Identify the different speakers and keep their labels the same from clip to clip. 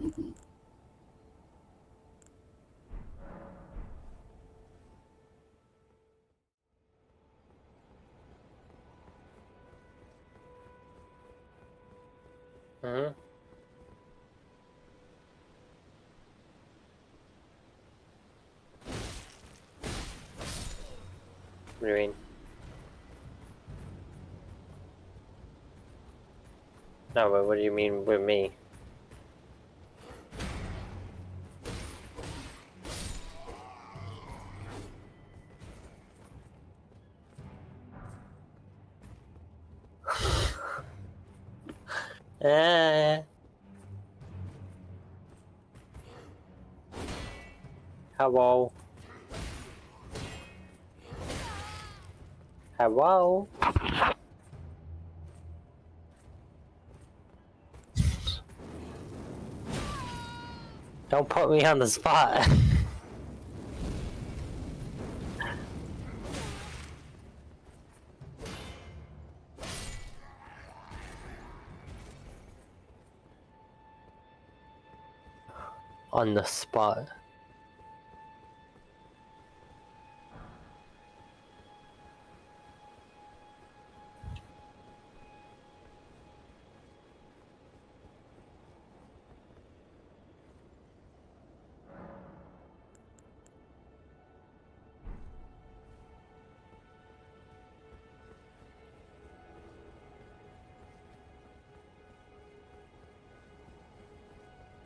Speaker 1: Mm-hmm. What do you mean? No, but what do you mean with me? Eh. Hello. Hello. Don't put me on the spot. On the spot.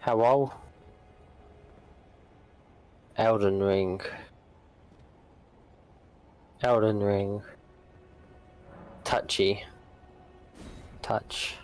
Speaker 1: Hello? Elden Ring. Elden Ring. Touchy. Touch.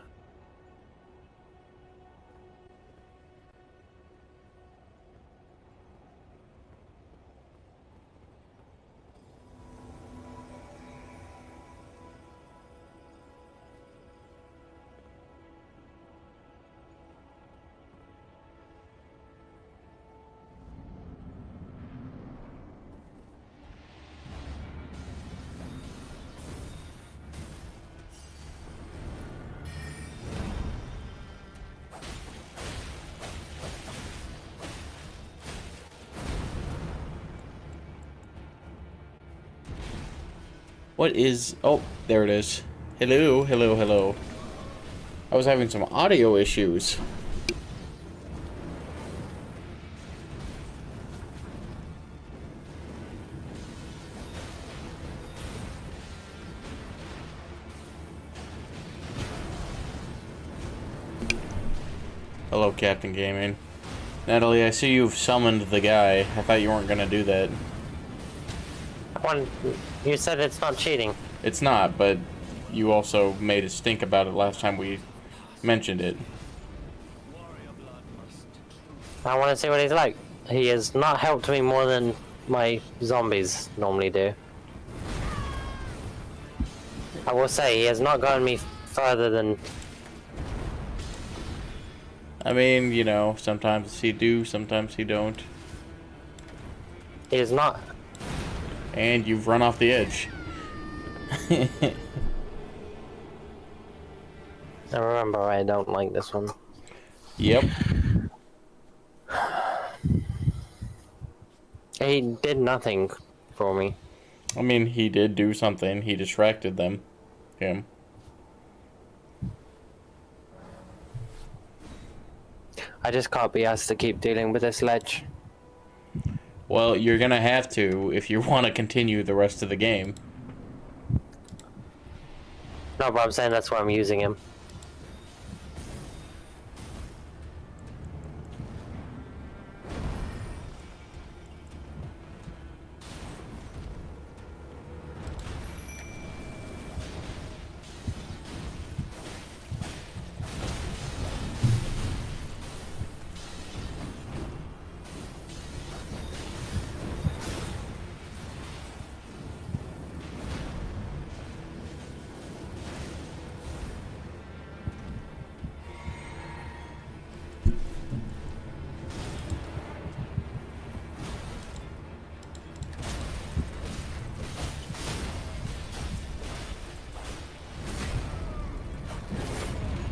Speaker 2: What is... Oh, there it is. Hello, hello, hello. I was having some audio issues. Hello, Captain Gaming. Natalie, I see you've summoned the guy. I thought you weren't gonna do that.
Speaker 1: You said it's not cheating.
Speaker 2: It's not, but you also made a stink about it last time we mentioned it.
Speaker 1: I want to see what he's like. He has not helped me more than my zombies normally do. I will say, he has not gotten me further than...
Speaker 2: I mean, you know, sometimes he do, sometimes he don't.
Speaker 1: He is not...
Speaker 2: And you've run off the edge.
Speaker 1: I remember I don't like this one.
Speaker 2: Yep.
Speaker 1: He did nothing for me.
Speaker 2: I mean, he did do something. He distracted them. Him.
Speaker 1: I just can't be asked to keep dealing with this ledge.
Speaker 2: Well, you're gonna have to if you want to continue the rest of the game.
Speaker 1: No, but I'm saying that's why I'm using him.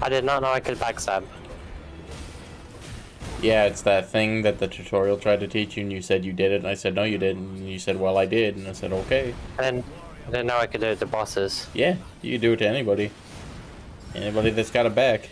Speaker 1: I did not know I could backstab.
Speaker 2: Yeah, it's that thing that the tutorial tried to teach you, and you said you did it, and I said, no, you didn't. And you said, well, I did. And I said, okay.
Speaker 1: And I didn't know I could do it to bosses.
Speaker 2: Yeah, you can do it to anybody. Anybody that's got a back.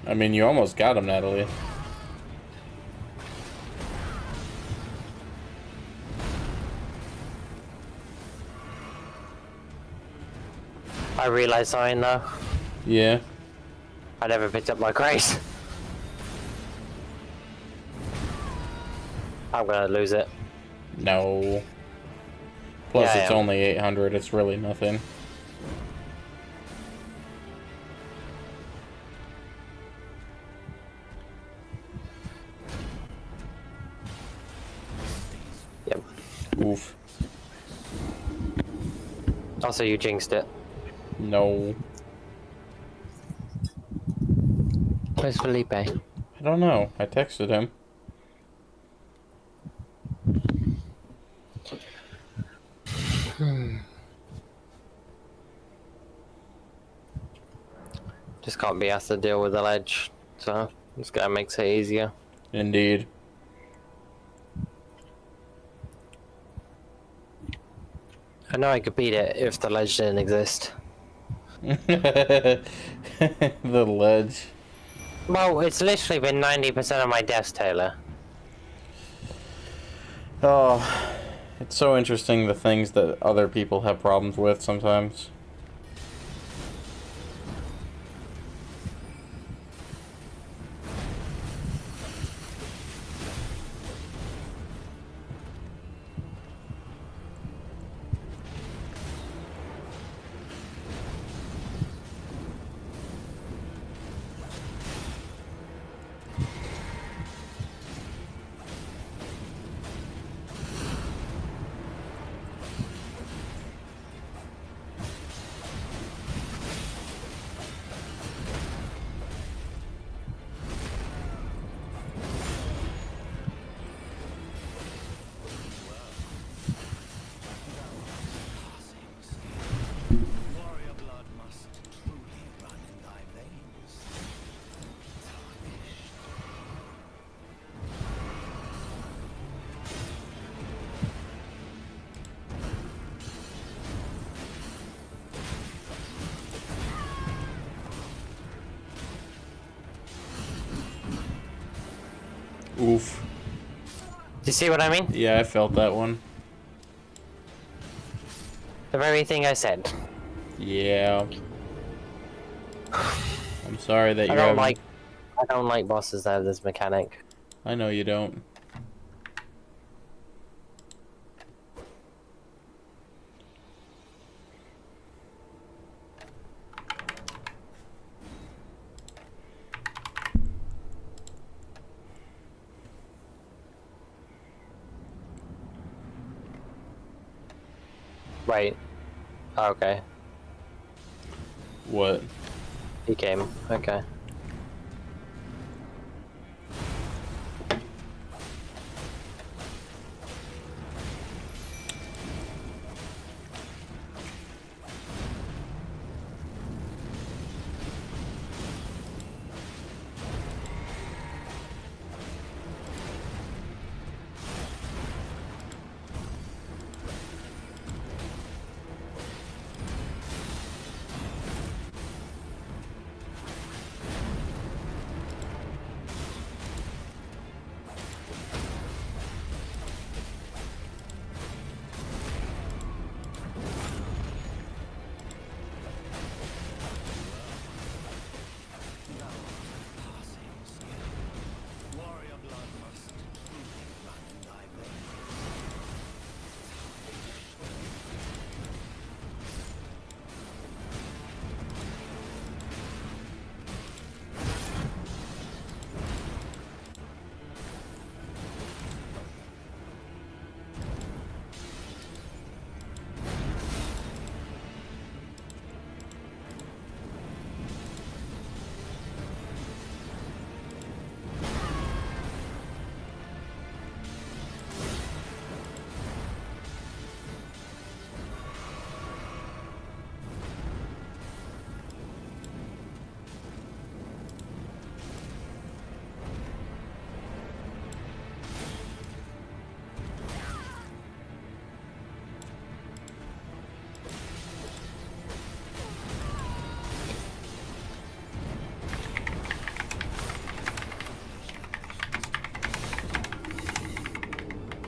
Speaker 2: I mean, you almost got him, Natalie.
Speaker 1: I realized something though.
Speaker 2: Yeah.
Speaker 1: I never picked up my grace. I'm gonna lose it.
Speaker 2: No. Plus,
Speaker 1: Yeah,
Speaker 2: it's only 800. It's really nothing.
Speaker 1: Yep.
Speaker 2: Oof.
Speaker 1: Also, you jinxed it.
Speaker 2: No.
Speaker 1: Where's Felipe?
Speaker 2: I don't know. I texted him.
Speaker 1: Just can't be asked to deal with the ledge, so this guy makes it easier.
Speaker 2: Indeed.
Speaker 1: I know I could beat it if the ledge didn't exist.
Speaker 2: The ledge.
Speaker 1: Well, it's literally been 90% of my deaths, Taylor.
Speaker 2: Oh, it's so interesting the things that other people have problems with sometimes. Oof.
Speaker 1: Do you see what I mean?
Speaker 2: Yeah, I felt that one.
Speaker 1: The very thing I said.
Speaker 2: Yeah. I'm sorry that you're having...
Speaker 1: I don't like bosses that have this mechanic.
Speaker 2: I know you don't.
Speaker 1: Right. Okay.
Speaker 2: What?
Speaker 1: He came. Okay.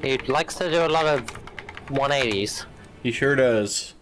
Speaker 1: He likes to do a lot of 180s.
Speaker 2: He sure does.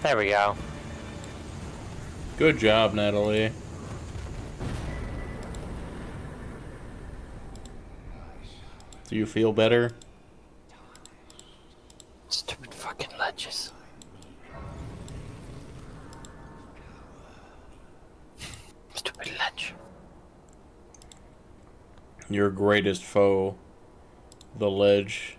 Speaker 1: There we go.
Speaker 2: Good job, Natalie. Do you feel better?
Speaker 1: Stupid fucking ledges. Stupid ledge.
Speaker 2: Your greatest foe, the ledge.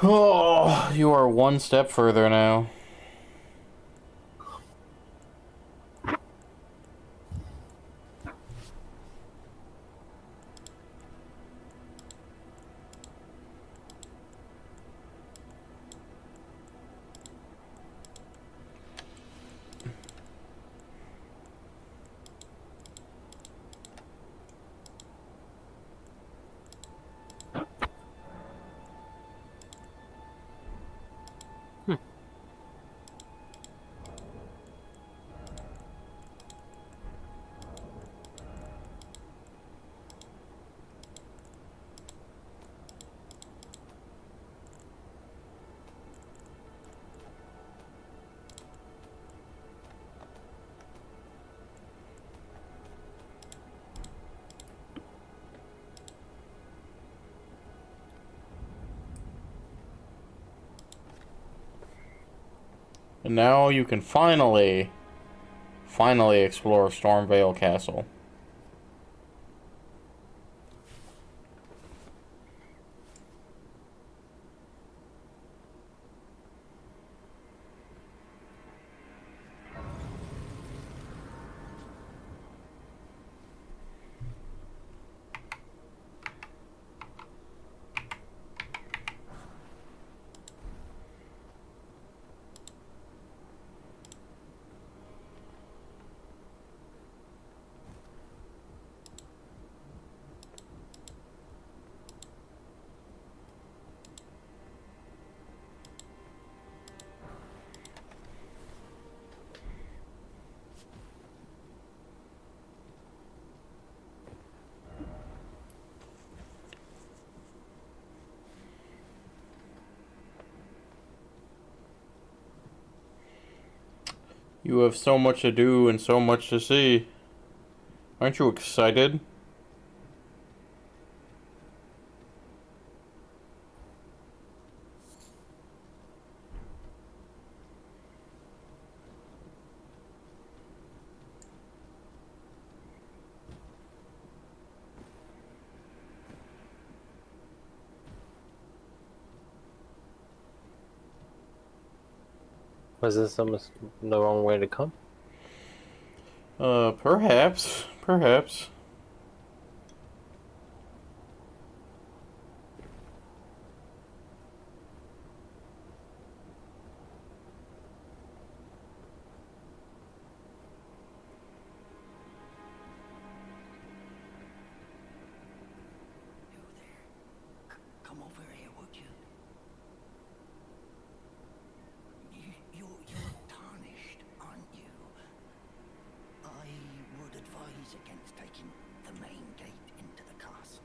Speaker 2: Oh, you are one step further now. And now you can finally explore Stormvale Castle. You have so much to do and so much to see. Aren't you excited?
Speaker 1: Was this almost the wrong way to come?
Speaker 2: Perhaps. Perhaps.
Speaker 3: Come over here, would you? You're tarnished, aren't you? I would advise against taking the main gate into the castle.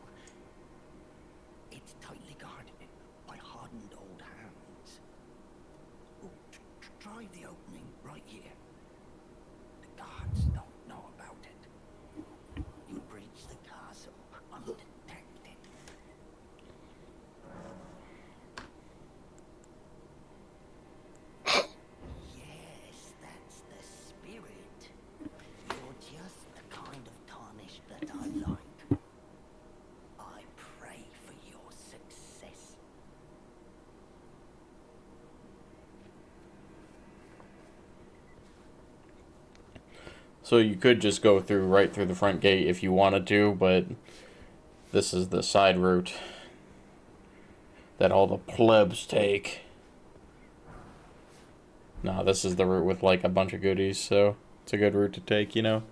Speaker 3: It's tightly guarded by hardened old hands. Oh, try the opening right here. The guards don't know about it. You breach the castle undetected. Yes, that's the spirit. You're just the kind of tarnish that I like. I pray for your success.
Speaker 2: So you could just go right through the front gate if you wanted to, but this is the side route that all the plebs take. Nah, this is the route with like a bunch of goodies, so it's a good route to take, you know?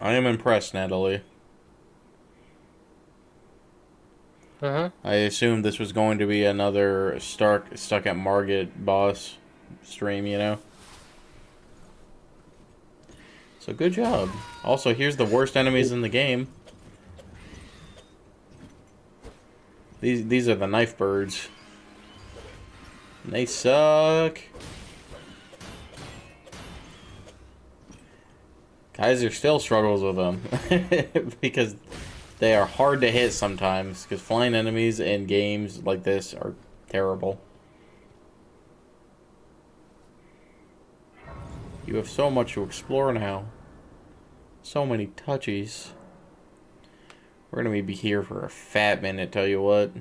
Speaker 2: I am impressed, Natalie. I assumed this was going to be another stuck at Margit boss stream, you know? So good job. Also, here's the worst enemies in the game. These are the knife birds. And they suck. Kaiser still struggles with them because they are hard to hit sometimes. Because flying enemies in games like this are terrible. You have so much to explore now. So many touchies. We're gonna be here for a fat minute, tell you what.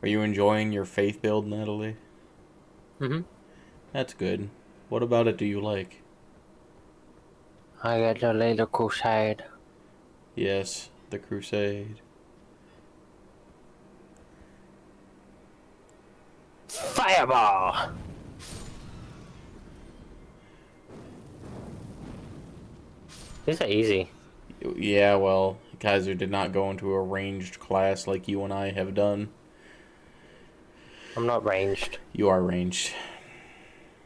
Speaker 2: Are you enjoying your faith build, Natalie?
Speaker 1: Mm-hmm.
Speaker 2: That's good. What about it do you like?
Speaker 1: I get to lead a crusade.
Speaker 2: Yes, the crusade.
Speaker 1: Fireball! These are easy.
Speaker 2: Yeah, well, Kaiser did not go into a ranged class like you and I have done.
Speaker 1: I'm not ranged.
Speaker 2: You are ranged.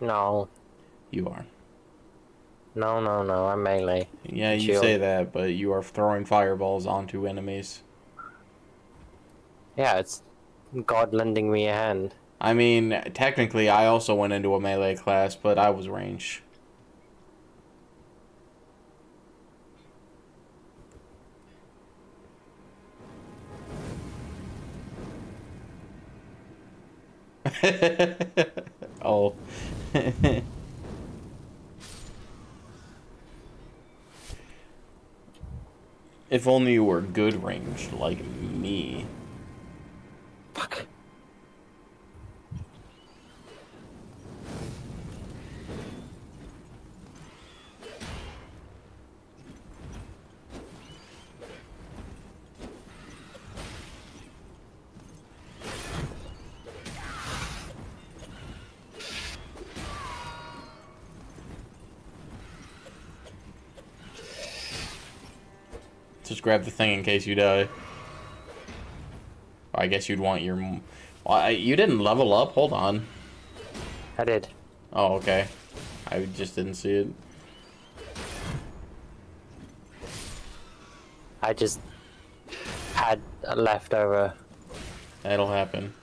Speaker 1: No.
Speaker 2: You are.
Speaker 1: No, no, no. I'm melee.
Speaker 2: Yeah, you
Speaker 1: Shield.
Speaker 2: say that, but you are throwing fireballs onto enemies.
Speaker 1: Yeah, it's God lending me a hand.
Speaker 2: I mean, technically, I also went into a melee class, but I was ranged. Oh. If only you were good ranged like me.
Speaker 1: Fuck.
Speaker 2: Just grab the thing in case you die. I guess you'd want your... Well, you didn't level up? Hold on.
Speaker 1: I did.
Speaker 2: Oh, okay. I just didn't see it.
Speaker 1: I just had a leftover.
Speaker 2: That'll happen.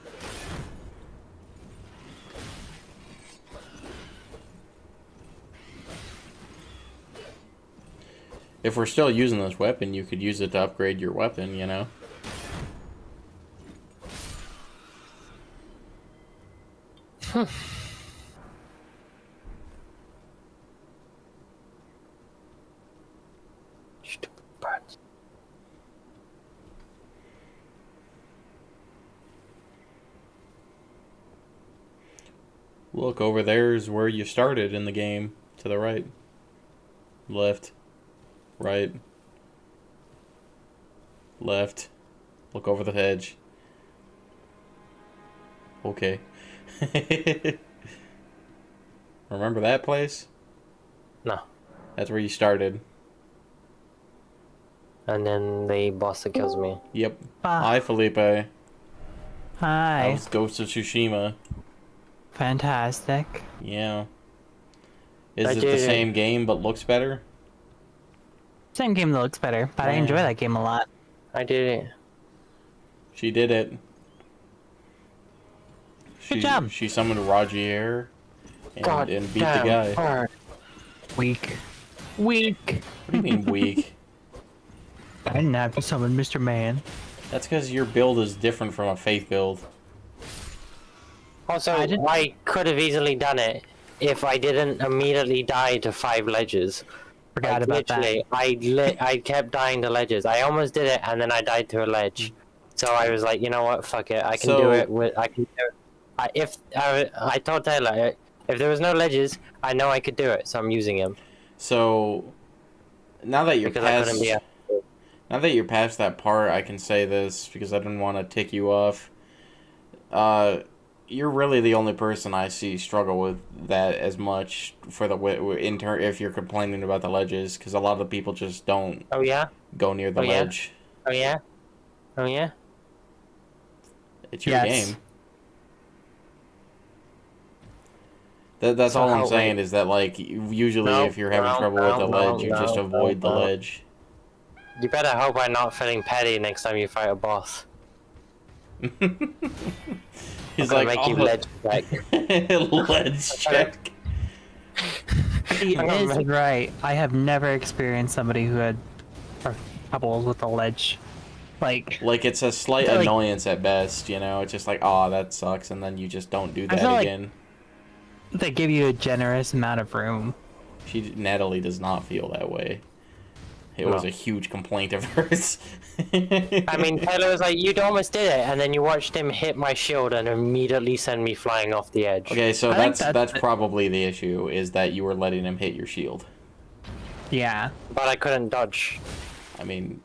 Speaker 2: If we're still using this weapon, you could use it to upgrade your weapon, you know?
Speaker 1: Stupid birds.
Speaker 2: Look, over there is where you started in the game. To the right. Left. Right. Left. Look over the hedge. Okay. Remember that place?
Speaker 1: No.
Speaker 2: That's where you started.
Speaker 1: And then the boss that kills me.
Speaker 2: Yep.
Speaker 4: Ah.
Speaker 2: Hi, Felipe. That
Speaker 4: Hi.
Speaker 2: was Ghost of Tsushima.
Speaker 4: Fantastic.
Speaker 2: Yeah. Is
Speaker 1: I
Speaker 2: it the
Speaker 1: did.
Speaker 2: same game but looks better?
Speaker 4: Same game that looks better, but I
Speaker 2: Yeah.
Speaker 4: enjoy that game a lot.
Speaker 1: I did it.
Speaker 2: She did it.
Speaker 4: Good job.
Speaker 2: She summoned Rogier
Speaker 1: God
Speaker 2: and beat
Speaker 1: damn
Speaker 2: the guy.
Speaker 1: bird.
Speaker 4: Weak. Weak.
Speaker 2: What do you mean weak?
Speaker 4: I didn't have to summon Mr. Man.
Speaker 2: That's because your build is different from a faith build.
Speaker 1: Also,
Speaker 4: I didn't-
Speaker 1: I could have easily done it if I didn't immediately die to 5 ledges.
Speaker 4: Forgot about that.
Speaker 1: literally, I kept dying to ledges. I almost did it, and then I died to a ledge. So I was like, you know what? Fuck it. I can do
Speaker 2: So-
Speaker 1: it. I can do it. I told Taylor, if there was no ledges, I know I could do it. So I'm using him
Speaker 2: So now that you're
Speaker 1: because I couldn't
Speaker 2: past,
Speaker 1: be.
Speaker 2: now that you're past that part, I can say this because I didn't want to tick you off. You're really the only person I see struggle with that as much for the if you're complaining about the ledges, because a lot of people just don't
Speaker 1: Oh yeah.
Speaker 2: go near the
Speaker 1: Oh, yeah?
Speaker 2: ledge.
Speaker 1: Oh yeah. Oh yeah.
Speaker 2: It's your
Speaker 4: Yes.
Speaker 2: game. That's
Speaker 1: So
Speaker 2: all I'm
Speaker 1: how-
Speaker 2: saying
Speaker 1: wait.
Speaker 2: is that, like, usually
Speaker 1: No,
Speaker 2: if you're having
Speaker 1: no,
Speaker 2: trouble
Speaker 1: no,
Speaker 2: with the
Speaker 1: no,
Speaker 2: ledge, you
Speaker 1: no,
Speaker 2: just
Speaker 1: no,
Speaker 2: avoid the
Speaker 1: no.
Speaker 2: ledge.
Speaker 1: You better hope I'm not feeling petty next time you fight a boss.
Speaker 2: He's
Speaker 1: I'm
Speaker 2: like,
Speaker 1: gonna make you
Speaker 2: oh,
Speaker 1: ledge check.
Speaker 2: ledge check.
Speaker 4: He
Speaker 1: I'm gonna
Speaker 4: is
Speaker 1: make-
Speaker 4: right. I have never experienced somebody who had troubles with the ledge. Like,
Speaker 2: Like, it's a slight
Speaker 4: like-
Speaker 2: annoyance at best, you know? It's just like, oh, that sucks, and then you just don't do
Speaker 4: I
Speaker 2: that
Speaker 4: feel like-
Speaker 2: again.
Speaker 4: they give you a generous amount of room.
Speaker 2: Natalie does not feel that way. It
Speaker 1: No.
Speaker 2: was a huge complaint of hers.
Speaker 1: I mean, Taylor was like, you almost did it, and then you watched him hit my shield and immediately send me flying off the edge.
Speaker 2: Okay, so
Speaker 4: I think
Speaker 2: that's
Speaker 4: that's-
Speaker 2: probably the issue, is that you were letting him hit your shield.
Speaker 4: Yeah,
Speaker 1: But I couldn't dodge.
Speaker 2: I mean,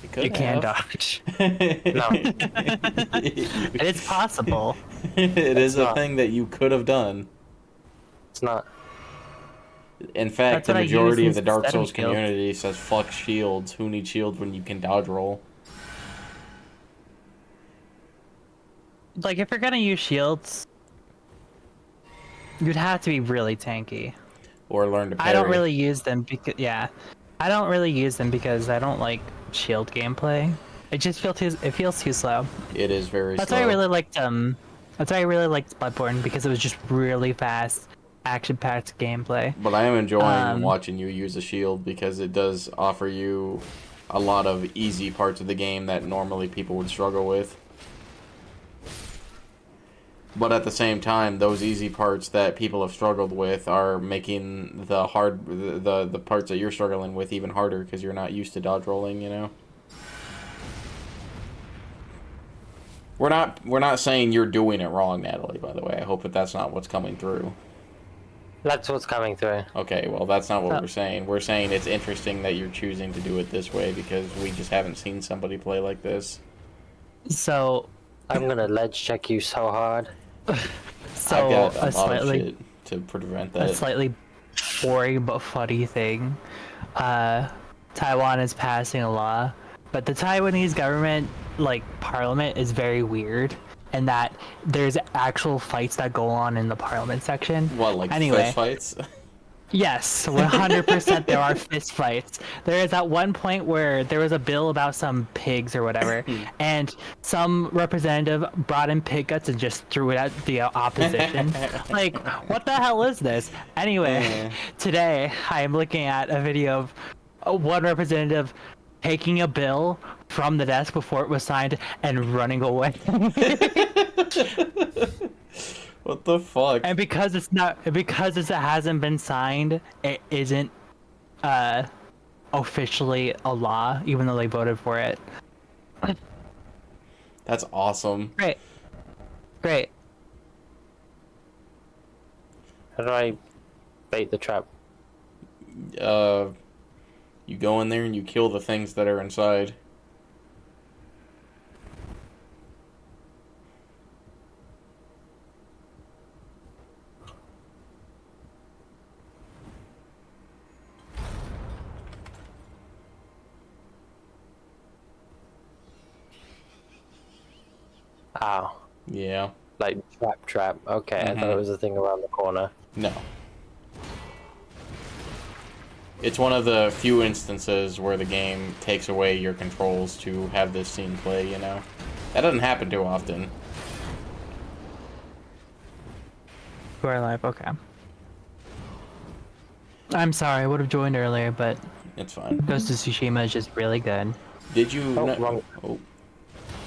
Speaker 2: you could
Speaker 4: you can
Speaker 2: have.
Speaker 4: dodge.
Speaker 1: No.
Speaker 4: It is possible.
Speaker 2: It is a
Speaker 1: not.
Speaker 2: thing that you could have done.
Speaker 1: It's not.
Speaker 2: In fact,
Speaker 4: That's
Speaker 2: the
Speaker 4: what I use
Speaker 2: majority of the Dark
Speaker 4: instead of
Speaker 2: Souls
Speaker 4: shield.
Speaker 2: community says fuck shields. Who needs shields when you can dodge roll?
Speaker 4: Like, if you're gonna use shields, you'd have to be really tanky.
Speaker 2: Or learn to parry.
Speaker 4: I don't really use them because I don't really use them because I don't like shield gameplay. It just feels too slow.
Speaker 2: It is very
Speaker 4: That's
Speaker 2: slow.
Speaker 4: why I really liked That's why I really liked Bloodborne, because it was just really fast, action-packed gameplay.
Speaker 2: But I am enjoying
Speaker 4: Um,
Speaker 2: watching you use a shield because it does offer you a lot of easy parts of the game that normally people would struggle with. But at the same time, those easy parts that people have struggled with are making the parts that you're struggling with even harder because you're not used to dodge rolling, you know? We're not saying you're doing it wrong, Natalie, by the way. I hope that that's not what's coming through.
Speaker 1: That's what's coming through.
Speaker 2: Okay, well, that's not what
Speaker 4: Oh.
Speaker 2: we're saying. We're saying it's interesting that you're choosing to do it this way because we just haven't seen somebody play like this.
Speaker 4: So,
Speaker 1: I'm gonna ledge check you so hard.
Speaker 2: I've got a lot of shit to prevent
Speaker 4: a
Speaker 2: that.
Speaker 4: slightly boring but funny thing. Taiwan is passing a law, but the Taiwanese government, like parliament, is very weird, and that there's actual fights that go on in the parliament section.
Speaker 2: What, like
Speaker 4: Anyway.
Speaker 2: fist fights?
Speaker 4: Yes, 100% there are fist fights. There is at one point where there was a bill about some pigs or whatever, and some representative brought in pig guts and just threw it at the opposition. Like, what the hell is this? Anyway, today I am looking at a video of one representative taking a bill from the desk before it was signed and running away.
Speaker 2: What the fuck?
Speaker 4: And because it hasn't been signed, it isn't officially a law, even though they voted for it.
Speaker 2: That's awesome.
Speaker 4: Great.
Speaker 1: How do I bait the trap?
Speaker 2: You go in there and you kill the things that are inside.
Speaker 1: Ow.
Speaker 2: Yeah.
Speaker 1: Like trap. Okay, I thought it was a thing around the corner.
Speaker 2: No. It's one of the few instances where the game takes away your controls to have this scene play, you know? That doesn't happen too often.
Speaker 4: You are live. Okay. I'm sorry. I would have joined earlier, but
Speaker 2: It's fine.
Speaker 4: Ghost of Tsushima is just really good.
Speaker 2: Did you
Speaker 1: Oh,
Speaker 2: know,
Speaker 1: wrong.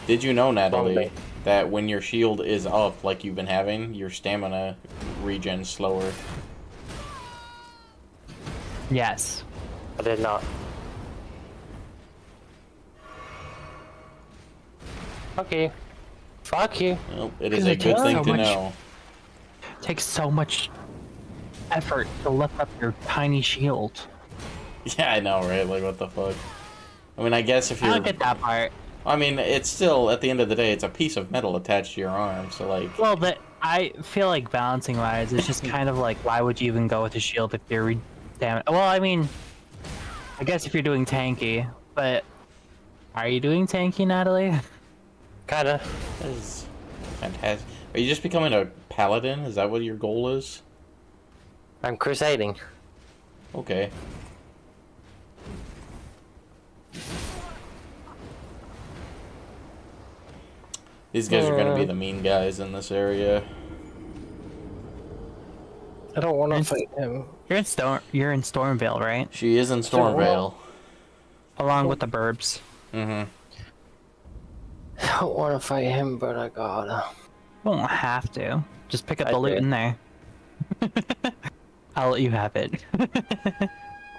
Speaker 2: Did you know, Natalie,
Speaker 1: way.
Speaker 2: that when your shield is up like you've been having, your stamina regens slower?
Speaker 4: Yes.
Speaker 1: I did not. Fuck you.
Speaker 2: Well, it is
Speaker 4: Because
Speaker 2: a
Speaker 4: it
Speaker 2: good
Speaker 4: takes
Speaker 2: thing
Speaker 4: so
Speaker 2: to
Speaker 4: much-
Speaker 2: know.
Speaker 4: It takes so much effort to lift up your tiny shield.
Speaker 2: Yeah, I know, right? Like, what the fuck? I mean, I guess if
Speaker 4: I
Speaker 2: you're...
Speaker 4: don't get that part.
Speaker 2: I mean, it's still, at the end of the day, it's a piece of metal attached to your arm, so, like...
Speaker 4: Well, I feel like balancing wise, it's just kind of like, why would you even go with a shield if you're damn it? Well, I mean, I guess if you're doing tanky, but are you doing tanky, Natalie?
Speaker 1: Kinda.
Speaker 2: That is fantastic. Are you just becoming a paladin? Is that what your goal is?
Speaker 1: I'm crusading.
Speaker 2: Okay. These guys are gonna be the mean guys in this area.
Speaker 1: I don't want to fight him.
Speaker 4: You're in Stormvale, right?
Speaker 2: She is in Stormvale.
Speaker 4: Along with the burbs.
Speaker 2: Mm-hmm.
Speaker 1: I don't want to fight him, but I gotta.
Speaker 4: You won't have to. Just pick up
Speaker 1: I
Speaker 4: the loot
Speaker 1: did.
Speaker 4: in there. I'll let you have it.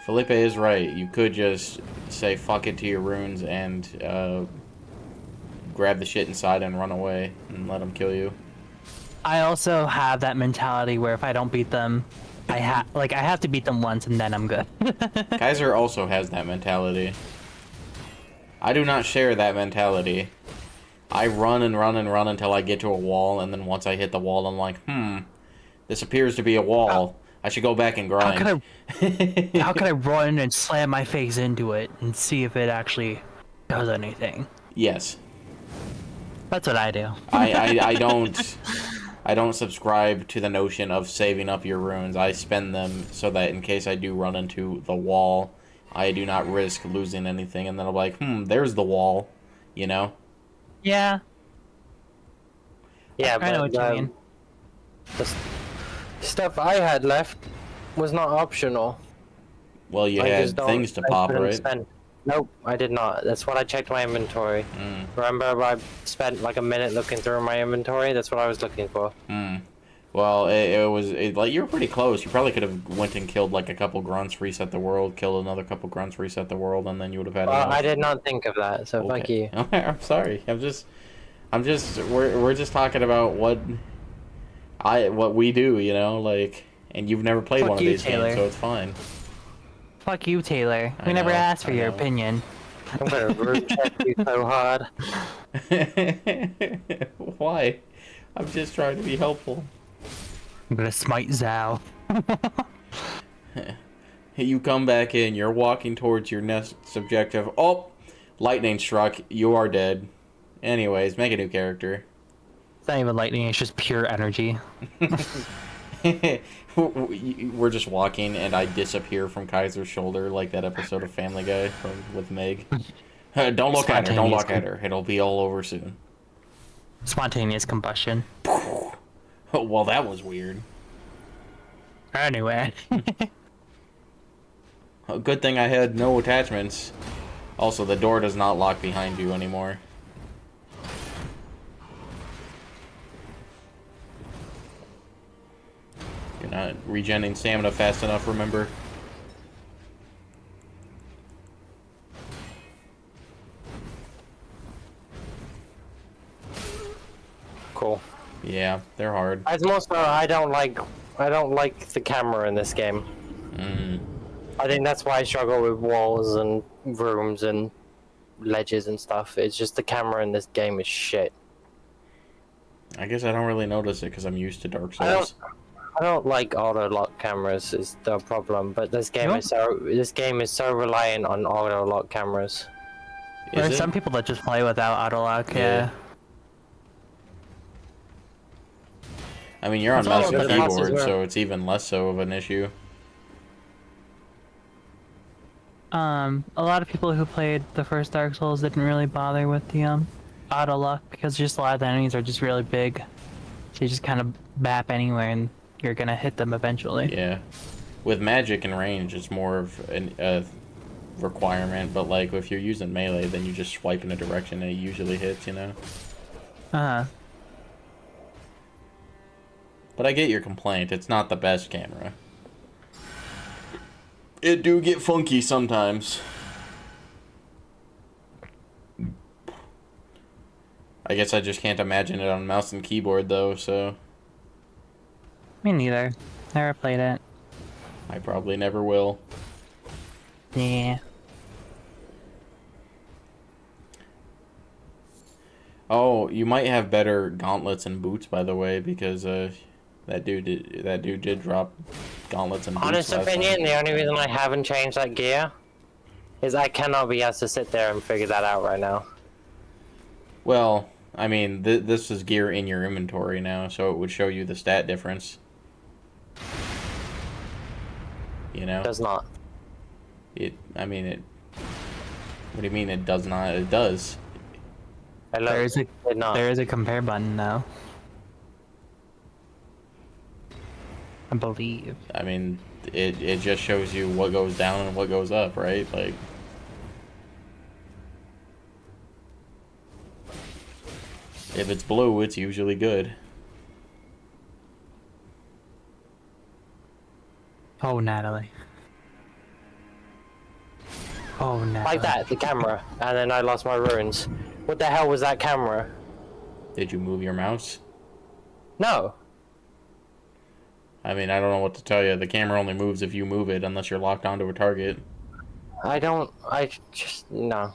Speaker 2: Felipe is right. You could just say fuck it to your runes and grab the shit inside and run away and let them kill you.
Speaker 4: I also have that mentality where if I don't beat them, I have to beat them once and then I'm good.
Speaker 2: Kaiser also has that mentality. I do not share that mentality. I run and run and run until I get to a wall, and then once I hit the wall, I'm like, this appears to be a wall. I should go back and grind.
Speaker 4: How could I run and slam my face into it and see if it actually does anything?
Speaker 2: Yes.
Speaker 4: That's what I do.
Speaker 2: I don't subscribe to the notion of saving up your runes. I spend them so that in case I do run into the wall, I do not risk losing anything, and then I'm like, there's the wall, you know?
Speaker 4: Yeah.
Speaker 1: Yeah,
Speaker 4: I know
Speaker 1: but
Speaker 4: what you mean.
Speaker 1: the stuff I had left was not optional.
Speaker 2: Well, you
Speaker 1: I
Speaker 2: had
Speaker 1: just don't-
Speaker 2: things to
Speaker 1: I
Speaker 2: pop,
Speaker 1: couldn't
Speaker 2: right?
Speaker 1: spend- Nope, I did not. That's what I checked my inventory. Remember, I spent like a minute looking through my inventory. That's what I was looking for.
Speaker 2: Well, like you were pretty close. You probably could have went and killed like a couple grunts, reset the world, killed another couple grunts, reset the world, and then you would have had.
Speaker 1: Well,
Speaker 2: enough.
Speaker 1: I did not think of that. So fuck you.
Speaker 2: I'm sorry. We're just talking about what we do, you know, like, and you've never played
Speaker 4: Fuck
Speaker 2: one of
Speaker 4: you,
Speaker 2: these
Speaker 4: Taylor.
Speaker 2: games, so it's fine.
Speaker 4: Fuck you, Taylor.
Speaker 2: I
Speaker 4: We never
Speaker 2: know,
Speaker 4: asked for
Speaker 2: I
Speaker 4: your
Speaker 2: know.
Speaker 4: opinion.
Speaker 1: I'm gonna root check you so hard.
Speaker 2: Why? I'm just trying to be helpful.
Speaker 4: I'm gonna smite Zhao.
Speaker 2: You come back in, you're walking towards your next objective. Oh, lightning struck. You are dead. Anyways, make a new character.
Speaker 4: It's not even lightning, it's just pure energy.
Speaker 2: We're just walking, and I disappear from Kaiser's shoulder like that episode of Family Guy with Meg. Don't look at her. Don't look at her. It'll be all over soon.
Speaker 4: Spontaneous combustion.
Speaker 2: Well, that was weird.
Speaker 4: Anyway.
Speaker 2: A good thing I had no attachments. Also, the door does not lock behind you anymore. You're not regenerating stamina fast enough, remember?
Speaker 1: Cool.
Speaker 2: Yeah, they're hard.
Speaker 1: As most I don't like the camera in this game. I think that's why I struggle with walls and rooms and ledges and stuff. It's just the camera in this game is shit.
Speaker 2: I guess I don't really notice it because I'm used to Dark Souls.
Speaker 1: I don't like auto lock cameras is the problem, but this game
Speaker 4: Nope.
Speaker 1: is so reliant on auto lock cameras.
Speaker 2: Is
Speaker 4: There's
Speaker 2: it?
Speaker 4: some people that just play without auto lock,
Speaker 2: Yeah.
Speaker 4: yeah.
Speaker 2: I mean, you're on
Speaker 1: That's all
Speaker 2: mouse and
Speaker 1: the bosses
Speaker 2: keyboard,
Speaker 1: were.
Speaker 2: so it's even less so of an issue.
Speaker 4: A lot of people who played the first Dark Souls didn't really bother with the auto lock because just a lot of the enemies are just really big. So you just kind of bap anywhere and you're gonna hit them eventually.
Speaker 2: Yeah. With magic and range, it's more of a requirement, but like if you're using melee, then you just swipe in a direction and it usually hits, you know?
Speaker 4: Uh-huh.
Speaker 2: But I get your complaint. It's not the best camera. It do get funky sometimes. I guess I just can't imagine it on mouse and keyboard though, so
Speaker 4: Me neither. Never played it.
Speaker 2: I probably never will.
Speaker 4: Yeah.
Speaker 2: Oh, you might have better gauntlets and boots, by the way, because that dude did drop gauntlets and boots.
Speaker 1: Honest
Speaker 2: last
Speaker 1: opinion,
Speaker 2: time.
Speaker 1: the only reason I haven't changed that gear is I cannot be asked to sit there and figure that out right now.
Speaker 2: Well, I mean, this is gear in your inventory now, so it would show you the stat difference. You know?
Speaker 1: It does not.
Speaker 2: I mean, it... What do you mean it does not? It does.
Speaker 1: Hello. Did not.
Speaker 4: There is a compare button though. I believe.
Speaker 2: I mean, it just shows you what goes down and what goes up, right? Like, if it's blue, it's usually good.
Speaker 4: Oh, Natalie. Oh, Natalie.
Speaker 1: Like that, the camera, and then I lost my runes. What the hell was that camera?
Speaker 2: Did you move your mouse?
Speaker 1: No.
Speaker 2: I mean, I don't know what to tell you. The camera only moves if you move it, unless you're locked onto a target.
Speaker 1: I just, no.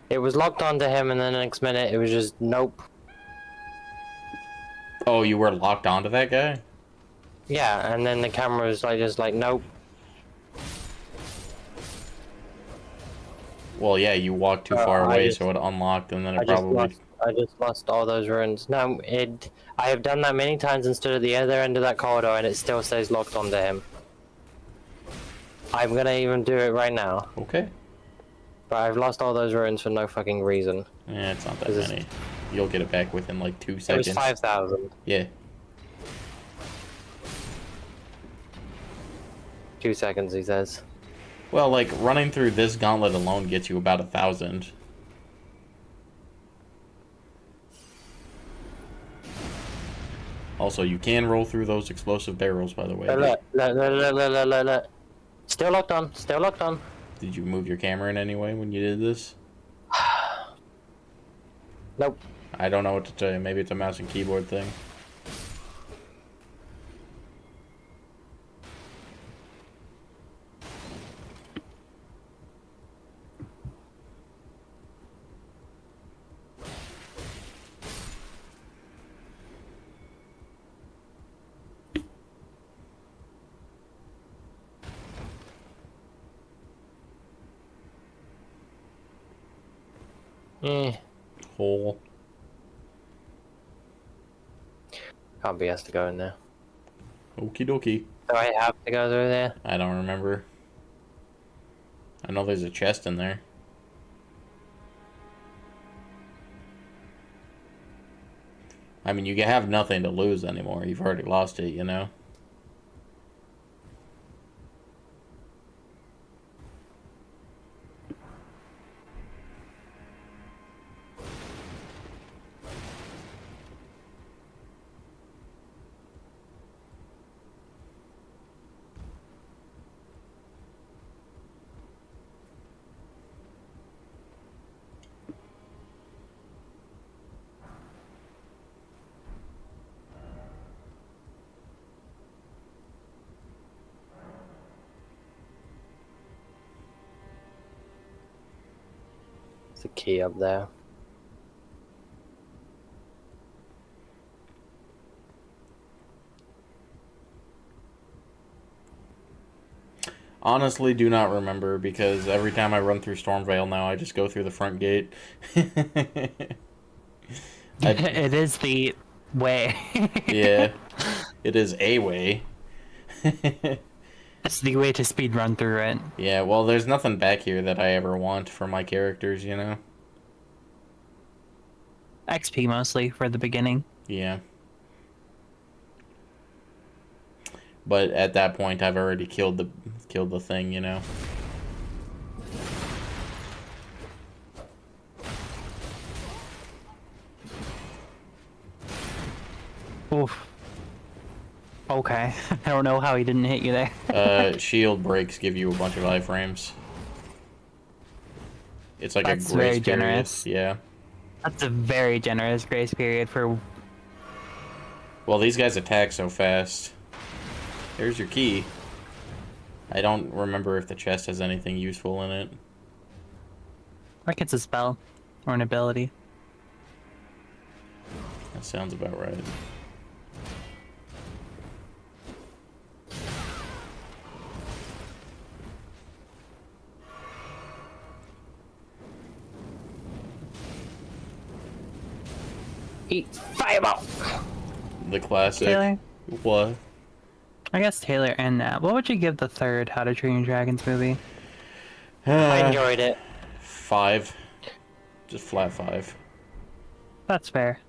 Speaker 1: It was locked onto him, and then the next minute, it was just, nope.
Speaker 2: Oh, you were locked onto that guy?
Speaker 1: Yeah, and then the camera was like, just like, nope.
Speaker 2: Well, yeah, you walked too far away, so it unlocked, and then it probably...
Speaker 1: I just lost all those runes. No, I have done that many times instead of the other end of that corridor, and it still stays locked onto him. I'm gonna even do it right now.
Speaker 2: Okay.
Speaker 1: But I've lost all those runes for no fucking reason.
Speaker 2: Yeah, it's not that many. You'll get it back within like 2 seconds.
Speaker 1: It was 5,000.
Speaker 2: Yeah.
Speaker 1: 2 seconds, he says.
Speaker 2: Well, like, running through this gauntlet alone gets you about 1,000. Also, you can roll through those explosive barrels, by the way.
Speaker 1: Look. Still locked on. Still locked on.
Speaker 2: Did you move your camera in any way when you did this?
Speaker 1: Nope.
Speaker 2: I don't know what to tell you. Maybe it's a mouse and keyboard thing. Hole.
Speaker 1: Can't be asked to go in there.
Speaker 2: Okie dokie.
Speaker 1: Do I have to go through there?
Speaker 2: I don't remember. I know there's a chest in there. I mean, you have nothing to lose anymore. You've already lost it, you know?
Speaker 1: There's a key up there.
Speaker 2: Honestly, do not remember, because every time I run through Stormvale now, I just go through the front gate.
Speaker 4: It is the way.
Speaker 2: Yeah, it is a way.
Speaker 4: It's the way to speed run through it.
Speaker 2: Yeah, well, there's nothing back here that I ever want for my characters, you know?
Speaker 4: XP mostly for the beginning.
Speaker 2: Yeah. But at that point, I've already killed the thing, you know?
Speaker 4: Oof. Okay. I don't know how he didn't hit you there.
Speaker 2: Shield breaks give you a bunch of iframes. It's like
Speaker 4: That's
Speaker 2: a grace
Speaker 4: very
Speaker 2: period.
Speaker 4: generous.
Speaker 2: Yeah.
Speaker 4: That's a very generous grace period for...
Speaker 2: Well, these guys attack so fast. There's your key. I don't remember if the chest has anything useful in it.
Speaker 4: Like it's a spell. Or an ability.
Speaker 2: That sounds about right.
Speaker 1: Eat fireball!
Speaker 2: The classic.
Speaker 4: Taylor?
Speaker 2: What?
Speaker 4: I guess Taylor and Nat. What would you give the third How to Train Your Dragons movie?
Speaker 1: I enjoyed it.
Speaker 2: 5. Just flat 5.
Speaker 4: That's fair.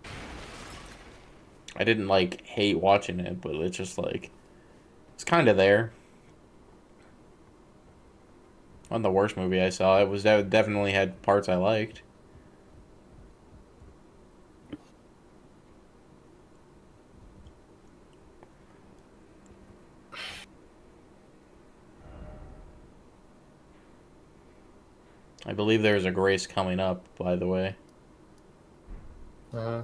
Speaker 2: I didn't like hate watching it, but it's just like it's kind of there. Wasn't the worst movie I saw. It was definitely had parts I liked. I believe there's a grace coming up, by the way.
Speaker 1: Uh-huh.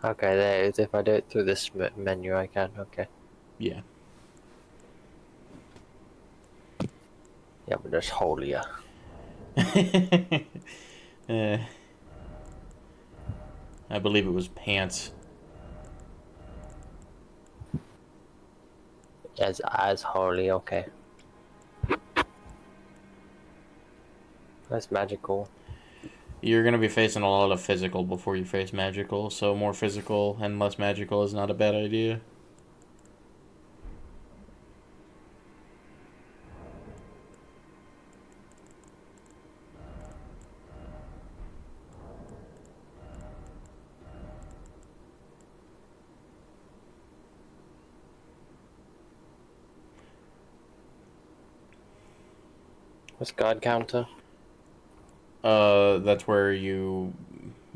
Speaker 1: Okay, there it is. If I do it through this menu, I can. Okay.
Speaker 2: Yeah.
Speaker 1: Yeah, but there's holier.
Speaker 2: I believe it was pants.
Speaker 1: As holy. Okay. That's magical.
Speaker 2: You're gonna be facing a lot of physical before you face magical, so more physical and less magical is not a bad idea.
Speaker 1: What's guard counter?
Speaker 2: That's where you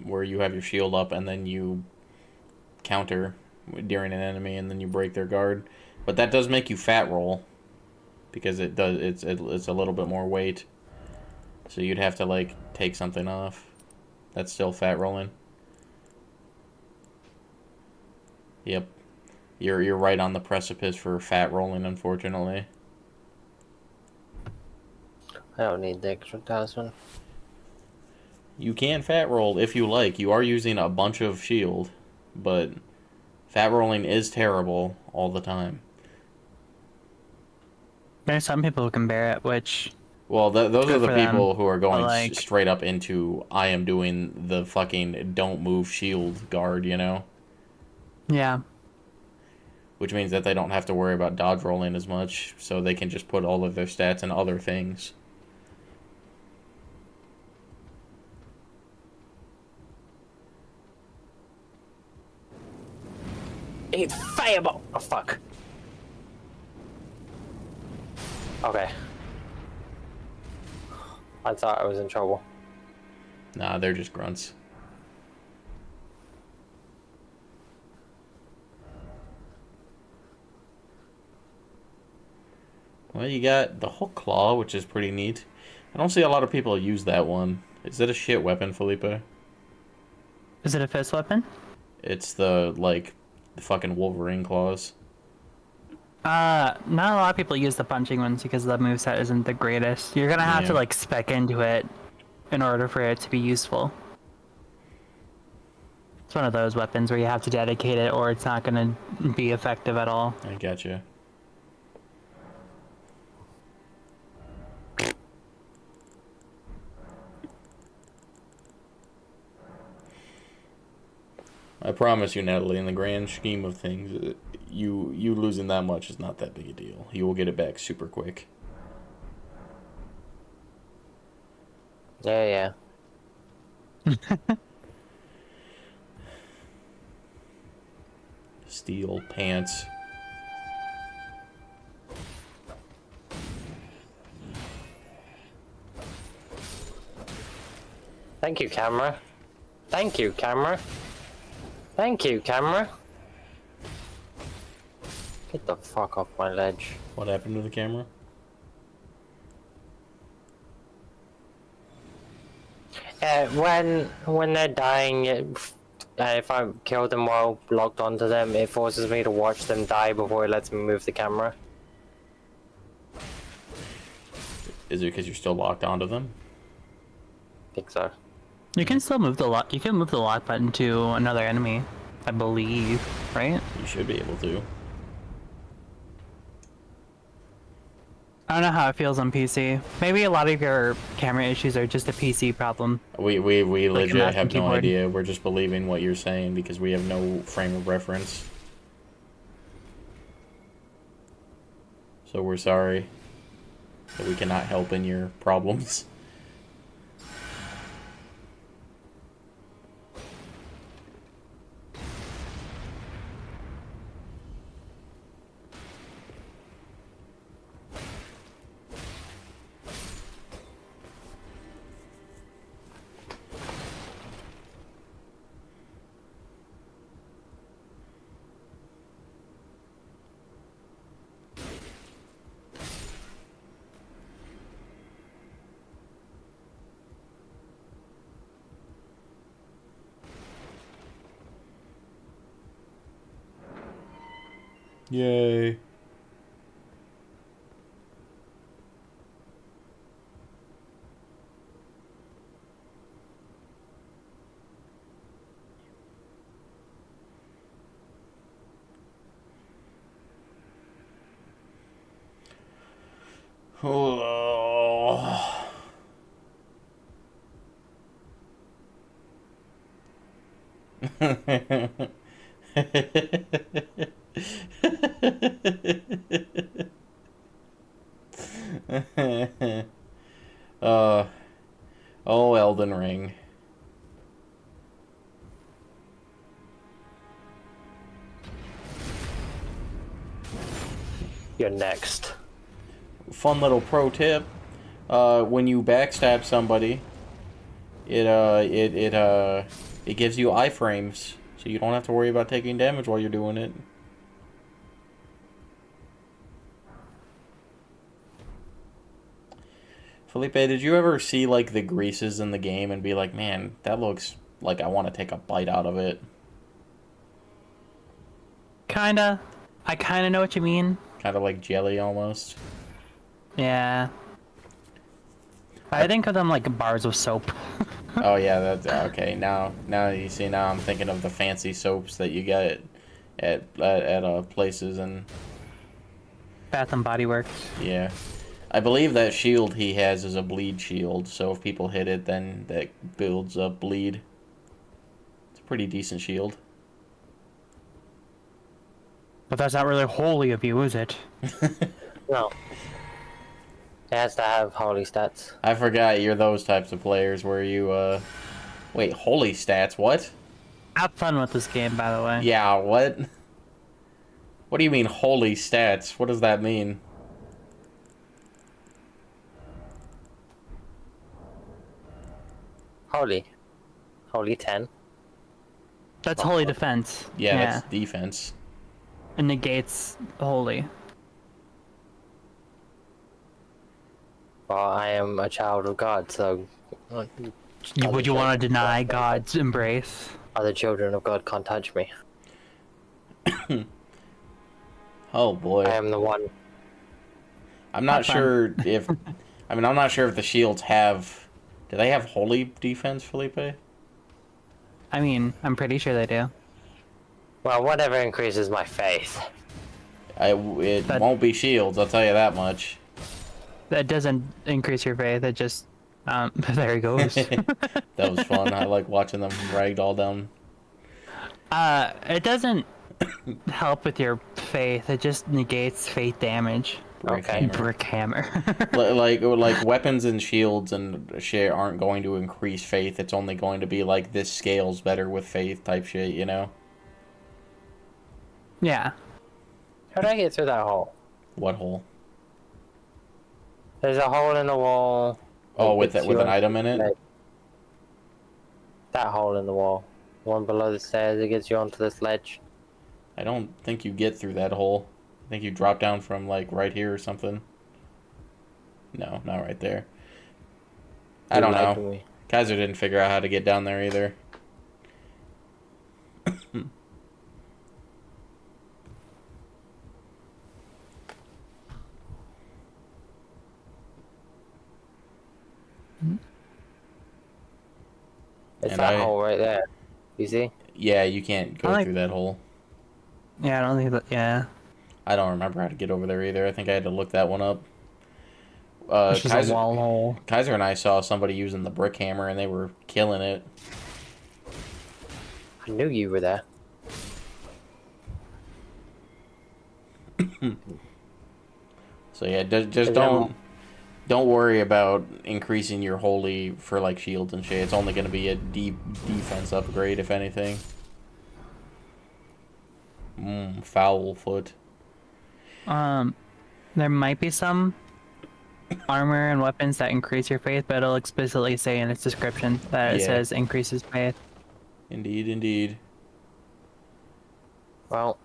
Speaker 2: have your shield up and then you counter during an enemy and then you break their guard. But that does make you fat roll because it's a little bit more weight. So you'd have to like take something off. That's still fat rolling. Yep. You're right on the precipice for fat rolling, unfortunately.
Speaker 1: I don't need the extra talisman.
Speaker 2: You can fat roll if you like. You are using a bunch of shield, but fat rolling is terrible all the time.
Speaker 4: There's some people who can bear it, which...
Speaker 2: Well, those are the people who are going
Speaker 4: like...
Speaker 2: straight up into, I am doing the fucking don't move shield guard, you know?
Speaker 4: Yeah.
Speaker 2: Which means that they don't have to worry about dodge rolling as much, so they can just put all of their stats in other things.
Speaker 1: Eat fireball! Oh, fuck. Okay. I thought I was in trouble.
Speaker 2: Nah, they're just grunts. Well, you got the Hook Claw, which is pretty neat. I don't see a lot of people use that one. Is it a shit weapon, Felipe?
Speaker 4: Is it a fist weapon?
Speaker 2: It's the, like, the fucking Wolverine claws.
Speaker 4: Not a lot of people use the punching ones because the moveset isn't the greatest. You're gonna have to, like, spec into it in order for it to be useful. It's one of those weapons where you have to dedicate it or it's not gonna be effective at all.
Speaker 2: I gotcha. I promise you, Natalie, in the grand scheme of things, you losing that much is not that big a deal. You will get it back super quick.
Speaker 1: Yeah.
Speaker 2: Steel pants.
Speaker 1: Thank you, camera. Thank you, camera. Thank you, camera. Get the fuck off my ledge.
Speaker 2: What happened to the camera?
Speaker 1: When they're dying, if I kill them while locked onto them, it forces me to watch them die before it lets me move the camera.
Speaker 2: Is it because you're still locked onto them?
Speaker 1: I think so.
Speaker 4: You can still move the lock. You can move the lock button to another enemy, I believe, right?
Speaker 2: You should be able to.
Speaker 4: I don't know how it feels on PC. Maybe a lot of your camera issues are just a PC problem.
Speaker 2: We
Speaker 4: Like a
Speaker 2: legit
Speaker 4: mouse
Speaker 2: have
Speaker 4: and
Speaker 2: no
Speaker 4: keyboard.
Speaker 2: idea. We're just believing what you're saying because we have no frame of reference. So we're sorry that we cannot help in your problems. Yay. Oh. uh, oh, Elden Ring.
Speaker 1: You're next.
Speaker 2: Fun little pro tip: when you backstab somebody, it gives you iframes, so you don't have to worry about taking damage while you're doing it. Felipe, did you ever see like the greases in the game and be like, man, that looks like I want to take a bite out of it?
Speaker 4: Kinda. I kinda know what you mean.
Speaker 2: Kind of like jelly almost.
Speaker 4: Yeah. I think of them like bars of soap.
Speaker 2: Oh yeah, that's okay. Now you see. Now I'm thinking of the fancy soaps that you get at places, and
Speaker 4: Bath and Body Works.
Speaker 2: yeah, I believe that shield he has is a bleed shield. So if people hit it, then that builds up bleed. It's a pretty decent shield.
Speaker 4: But that's not really holy of you, is it?
Speaker 1: No. It has to have holy stats.
Speaker 2: I forgot you're those types of players where you wait, holy stats? What?
Speaker 4: Have fun with this game, by the way.
Speaker 2: Yeah, what? What do you mean holy stats? What does that mean?
Speaker 1: Holy. Holy 10.
Speaker 4: That's holy defense.
Speaker 2: Yeah, that's defense.
Speaker 4: It negates holy.
Speaker 1: Well, I am a child of God, so...
Speaker 4: Would you want to deny God's embrace?
Speaker 1: Other children of God can't touch me.
Speaker 2: Oh boy.
Speaker 1: I am the one.
Speaker 2: I'm not
Speaker 4: Have fun.
Speaker 2: sure if I'm not sure if the shields have. Do they have holy defense, Felipe?
Speaker 4: I mean, I'm pretty sure they do.
Speaker 1: Well, whatever increases my faith.
Speaker 2: It
Speaker 4: But-
Speaker 2: won't be shields, I'll tell you that much.
Speaker 4: That doesn't increase your faith, it just... there he goes.
Speaker 2: That was fun. I like watching them ragdoll down.
Speaker 4: It doesn't help with your faith, it just negates faith damage.
Speaker 1: Okay.
Speaker 4: Brick hammer.
Speaker 2: Like weapons and shields and shit aren't going to increase faith. It's only going to be like this scales better with faith type shit, you know?
Speaker 4: Yeah.
Speaker 1: How did I get through that hole?
Speaker 2: What hole?
Speaker 1: There's a hole in the wall.
Speaker 2: Oh,
Speaker 1: It
Speaker 2: with
Speaker 1: gets
Speaker 2: that with
Speaker 1: you
Speaker 2: an
Speaker 1: on-
Speaker 2: item in it?
Speaker 1: That hole in the wall. The one below the stairs that gets you onto this ledge.
Speaker 2: I don't think you get through that hole. I think you drop down from like right here or something. No, not right there. I don't
Speaker 1: You lied to
Speaker 2: know.
Speaker 1: me.
Speaker 2: Kaiser didn't figure out how to get down there either.
Speaker 1: It's
Speaker 2: And
Speaker 1: that
Speaker 2: I-
Speaker 1: hole right there. You see?
Speaker 2: Yeah, you can't go
Speaker 4: I like-
Speaker 2: through that hole.
Speaker 4: Yeah, I don't think that... Yeah.
Speaker 2: I don't remember how to get over there either. I think I had to look that one up.
Speaker 4: Which is a wall hole.
Speaker 2: Kaiser and I saw somebody using the brick hammer, and they were killing it.
Speaker 1: I knew you were there.
Speaker 2: So yeah, just don't worry about increasing your holy for like shields and shit. It's only going to be a deep defense upgrade, if anything. Foul foot.
Speaker 4: There might be some armor and weapons that increase your faith, but it'll explicitly say in its description that it says increases faith.
Speaker 2: Indeed, indeed.
Speaker 1: Well,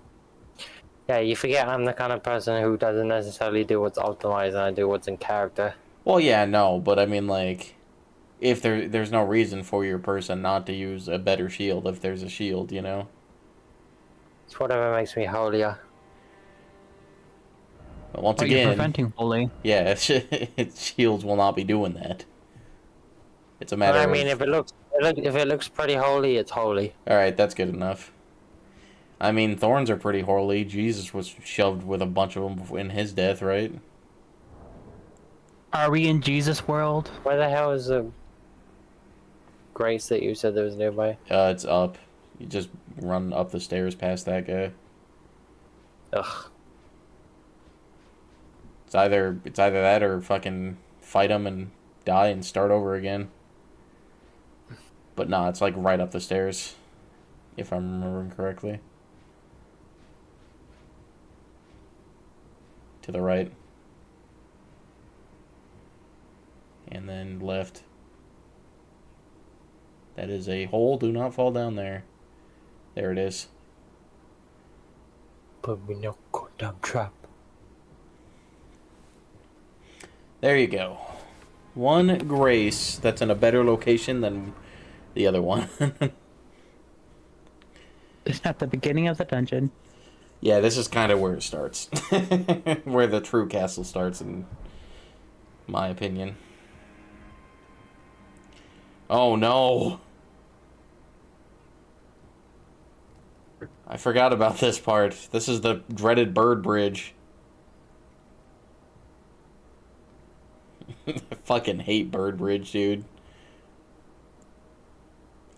Speaker 1: yeah, you forget I'm the kind of person who doesn't necessarily do what's optimized, and I do what's in character.
Speaker 2: Well, yeah, no, but I mean, like, if there's no reason for your person not to use a better shield if there's a shield, you know?
Speaker 1: It's whatever makes me holier.
Speaker 2: But once
Speaker 4: You're
Speaker 2: again,
Speaker 4: preventing holy.
Speaker 2: yeah, shields will not be doing that. It's a matter
Speaker 1: I mean, if it looks pretty holy, it's holy.
Speaker 2: Alright, that's good enough. I mean, thorns are pretty holy. Jesus was shoved with a bunch of them in his death, right?
Speaker 4: Are we in Jesus world?
Speaker 1: Where the hell is the grace that you said there was nearby?
Speaker 2: It's up. You just run up the stairs past that guy.
Speaker 1: Ugh.
Speaker 2: It's either that or fucking fight him and die and start over again. But nah, it's like right up the stairs, if I'm remembering correctly. To the right. And then left. That is a hole. Do not fall down there. There it is.
Speaker 1: But we no goddamn trap.
Speaker 2: There you go. One grace that's in a better location than the other one.
Speaker 4: At the beginning of the dungeon.
Speaker 2: Yeah, this is kind of where it starts. Where the true castle starts, in my opinion. Oh no! I forgot about this part. This is the dreaded bird bridge. I fucking hate bird bridge, dude.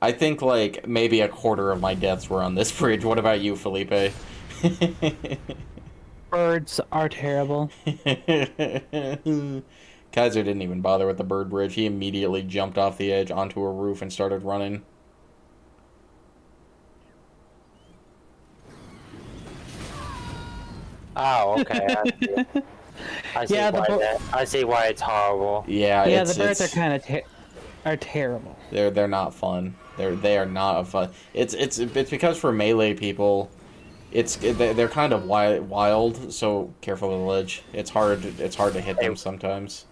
Speaker 2: I think, like, maybe a quarter of my deaths were on this bridge. What about you, Felipe?
Speaker 4: Birds are terrible.
Speaker 2: Kaiser didn't even bother with the bird bridge. He immediately jumped off the edge onto a roof and started running.
Speaker 1: Oh, okay. I see why it's horrible.
Speaker 2: Yeah,
Speaker 4: yeah, the birds are kind of terrible.
Speaker 2: They're not fun. They are not a fun. It's because for melee people, they're kind of wild. So careful of the ledge. It's hard to hit them sometimes.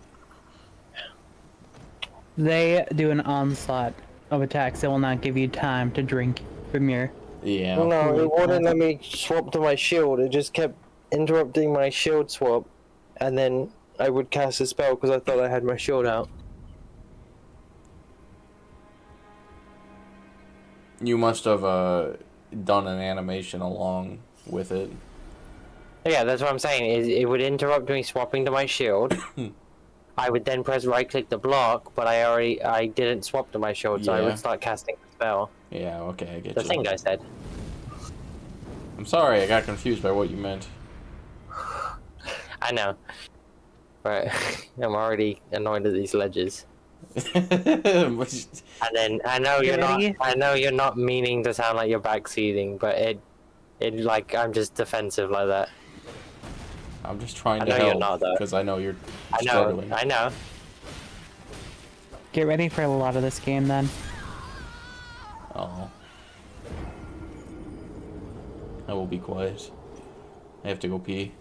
Speaker 4: They do an onslaught of attacks that will not give you time to drink from your...
Speaker 2: Yeah.
Speaker 1: No, it wouldn't let me swap to my shield. It just kept interrupting my shield swap, and then I would cast a spell because I thought I had my shield out.
Speaker 2: You must have done an animation along with it.
Speaker 1: Yeah, that's what I'm saying. It would interrupt me swapping to my shield. I would then press right click to block, but I didn't swap to my shield, so I would start casting the spell.
Speaker 2: Yeah, okay, I get
Speaker 1: The
Speaker 2: you.
Speaker 1: thing I said.
Speaker 2: I'm sorry, I got confused by what you meant.
Speaker 1: I know. But I'm already annoyed at these ledges. And then I know you're not meaning to sound like you're backseating, but it like I'm just defensive like that.
Speaker 2: I'm just trying to
Speaker 1: you're
Speaker 2: help
Speaker 1: not, though.
Speaker 2: because I know you're struggling.
Speaker 1: I know.
Speaker 4: Get ready for a lot of this game then.
Speaker 2: Oh. I will be quiet. I have to go pee.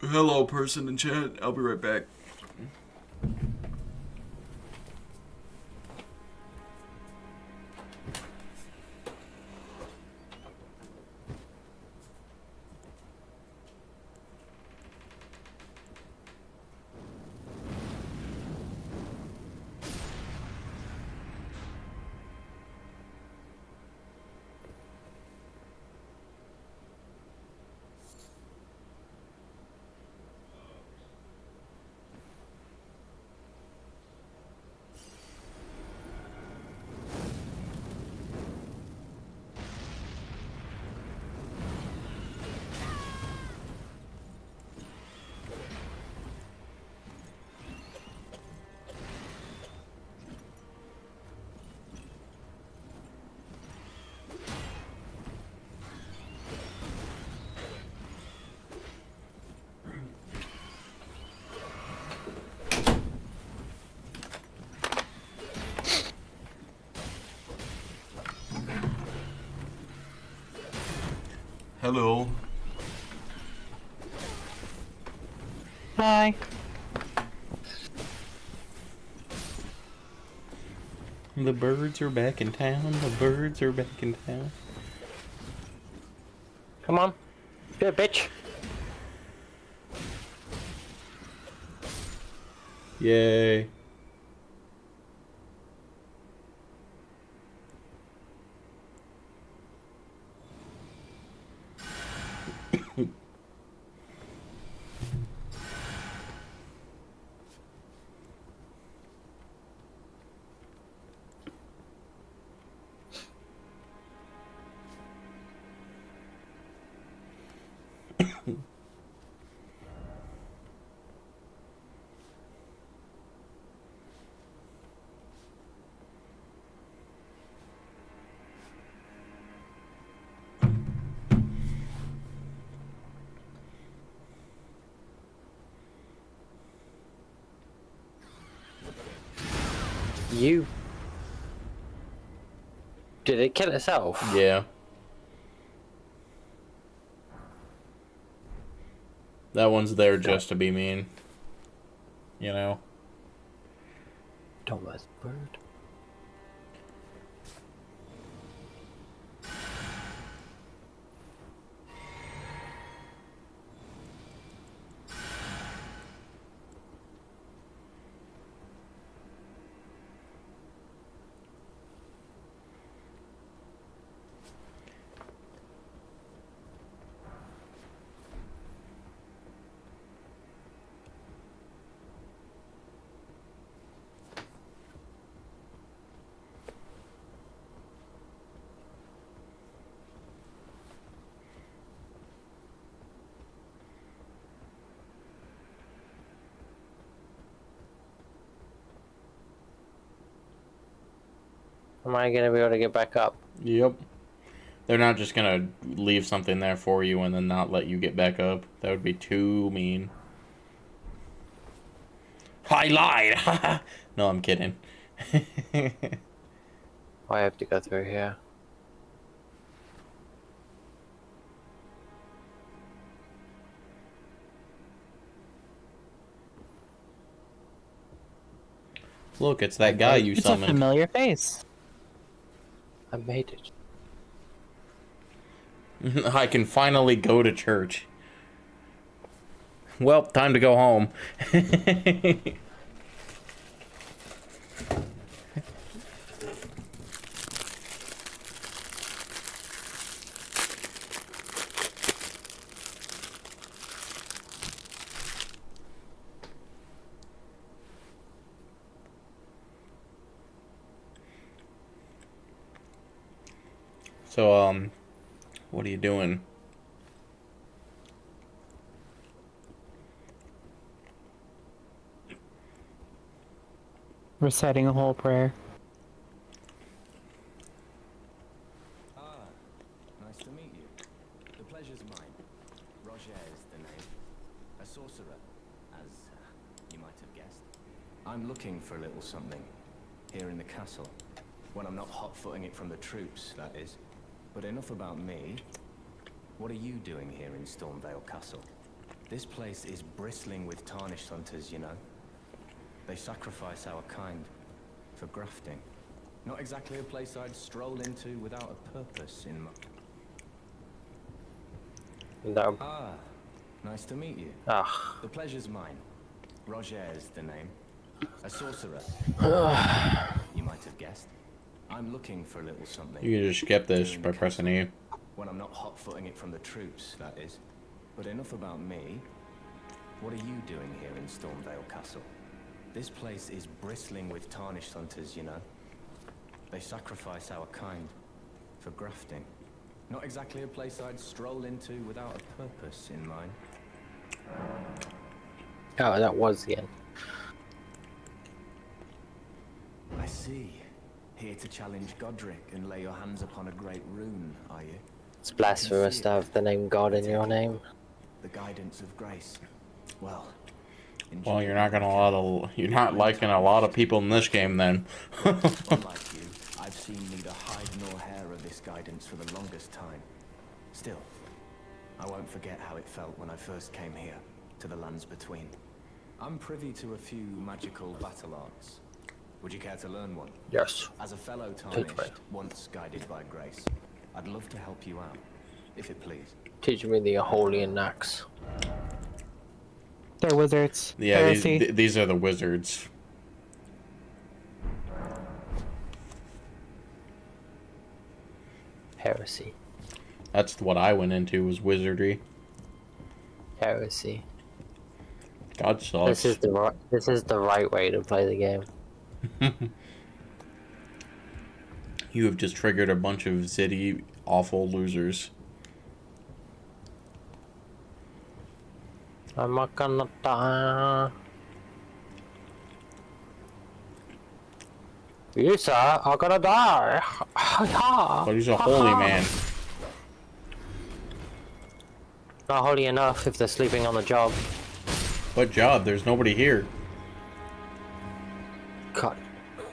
Speaker 2: Hello, person in chat. I'll be right back. Hello.
Speaker 4: Hi.
Speaker 2: The birds are back in town. The birds are back in town.
Speaker 1: Come on. Good bitch.
Speaker 2: Yay.
Speaker 1: You. Did it kill itself?
Speaker 2: Yeah. That one's there just to be mean. You know?
Speaker 1: Thomas bird. Am I gonna be able to get back up?
Speaker 2: Yep. They're not just gonna leave something there for you and then not let you get back up. That would be too mean. I lied! No, I'm kidding.
Speaker 1: I have to go through here.
Speaker 2: Look, it's that guy you
Speaker 4: It's a
Speaker 2: summoned.
Speaker 4: familiar face.
Speaker 1: I made it.
Speaker 2: I can finally go to church. Well, time to go home. So, what are you doing?
Speaker 4: Reciting a whole prayer.
Speaker 5: Ah, nice to meet you. The pleasure's mine. Roger is the name. A sorcerer, as you might have guessed. I'm looking for a little something here in the castle. When I'm not hot-footing it from the troops, that is. But enough about me. What are you doing here in Stormvale Castle? This place is bristling with tarnished hunters, you know. They sacrifice our kind for grafting. Not exactly a place I'd stroll into without a purpose in mind.
Speaker 1: No.
Speaker 5: Ah, nice to meet you.
Speaker 1: Ah.
Speaker 5: The pleasure's mine. Roger is the name. A sorcerer. You might have guessed. I'm looking for a little something.
Speaker 2: You can just skip this by pressing E.
Speaker 5: When I'm not hot-footing it from the troops, that is. But enough about me. What are you doing here in Stormvale Castle? This place is bristling with tarnished hunters, you know. They sacrifice our kind for grafting. Not exactly a place I'd stroll into without a purpose in mind.
Speaker 1: Oh, that was the end.
Speaker 5: I see. Here to challenge Godric and lay your hands upon a great rune, are you?
Speaker 1: It's blasphemous to have the name God in your name.
Speaker 5: The guidance of grace. Well,
Speaker 2: Well, you're not liking a lot of people in this game then.
Speaker 5: unlike you, I've seen neither hide nor hair of this guidance for the longest time. Still, I won't forget how it felt when I first came here, to the lands between. I'm privy to a few magical battle arts. Would you care to learn one?
Speaker 1: Yes.
Speaker 5: As a fellow
Speaker 1: Teach me.
Speaker 5: tarnished, once guided by grace, I'd love to help you out, if it please.
Speaker 1: Teach me the holy and axe.
Speaker 4: They're wizards.
Speaker 2: Yeah,
Speaker 4: Heresy.
Speaker 2: these are the wizards.
Speaker 1: Heresy.
Speaker 2: That's what I went into, was wizardry.
Speaker 1: Heresy.
Speaker 2: God sucks.
Speaker 1: This is the right way to play the game.
Speaker 2: You have just triggered a bunch of zitty, awful losers.
Speaker 1: I'm not gonna die. You, sir, are gonna die.
Speaker 2: But he's a holy man.
Speaker 1: Not holy enough if they're sleeping on the job.
Speaker 2: What job? There's nobody here.
Speaker 1: God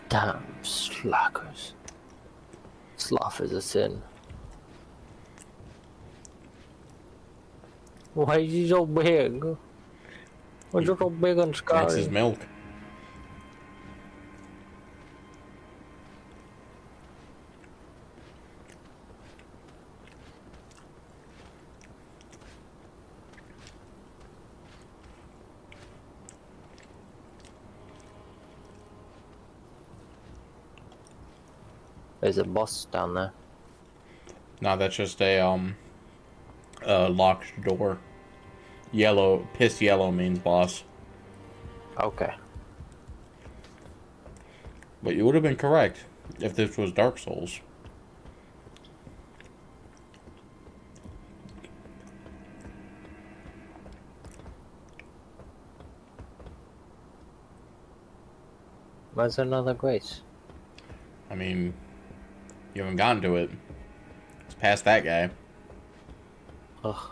Speaker 1: damn slackers. Sloth is a sin. Why is he so big? Why is he so big and scary?
Speaker 2: That's his milk.
Speaker 1: There's a boss down there.
Speaker 2: No, that's just a locked door. Yellow, piss yellow means boss.
Speaker 1: Okay.
Speaker 2: But you would have been correct if this was Dark Souls.
Speaker 1: Where's another grace?
Speaker 2: I mean, you haven't gotten to it. It's past that guy.
Speaker 1: Ugh.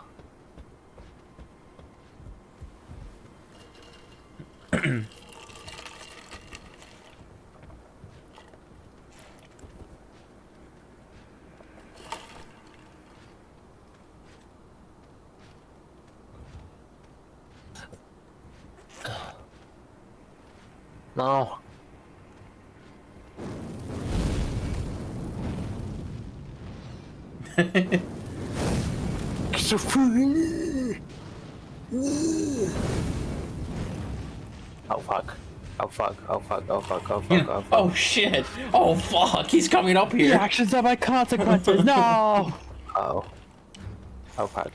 Speaker 1: No. Oh fuck. Oh fuck. Oh fuck. Oh fuck. Oh fuck. Oh fuck.
Speaker 2: Oh shit! Oh fuck! He's coming up
Speaker 4: Your
Speaker 2: here!
Speaker 4: actions have my consequences. No.
Speaker 1: Oh. Oh fuck.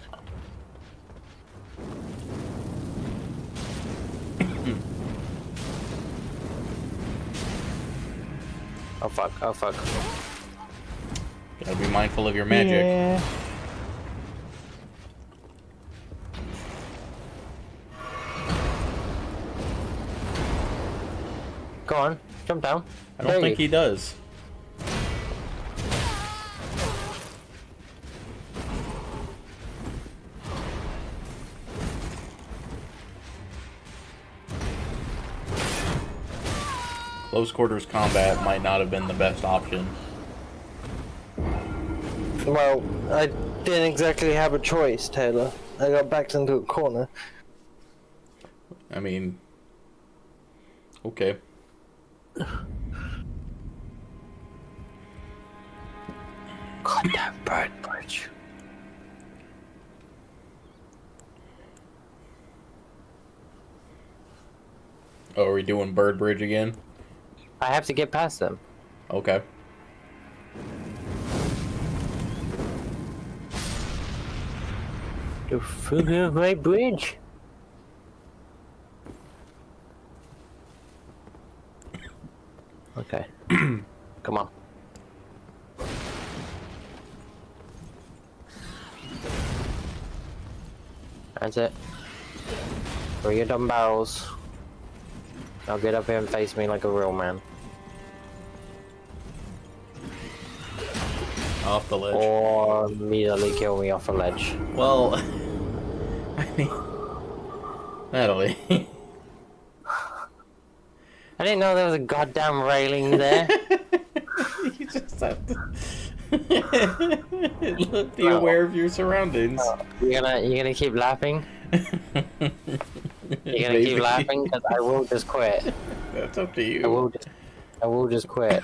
Speaker 1: Oh fuck. Oh fuck.
Speaker 2: Gotta be mindful of your magic.
Speaker 4: Yeah.
Speaker 1: Go on. Jump down.
Speaker 2: I don't think he does. Close quarters combat might not have been the best option.
Speaker 1: Well, I didn't exactly have a choice, Taylor. I got backed into a corner.
Speaker 2: I mean, okay.
Speaker 1: Goddamn bird bridge.
Speaker 2: Oh, are we doing Bird Bridge again?
Speaker 1: I have to get past them.
Speaker 2: Okay.
Speaker 1: The freaking great bridge. Okay. Come on. That's it. Bring your dumb barrels. Now get up here and face me like a real man.
Speaker 2: Off the ledge.
Speaker 1: Or immediately kill me off a ledge.
Speaker 2: Well, I mean, Natalie.
Speaker 1: I didn't know there was a goddamn railing there.
Speaker 2: You just have to. Be aware of your surroundings.
Speaker 1: You're gonna keep laughing? You're gonna keep laughing? Because I will just quit.
Speaker 2: That's up to you.
Speaker 1: I will just quit.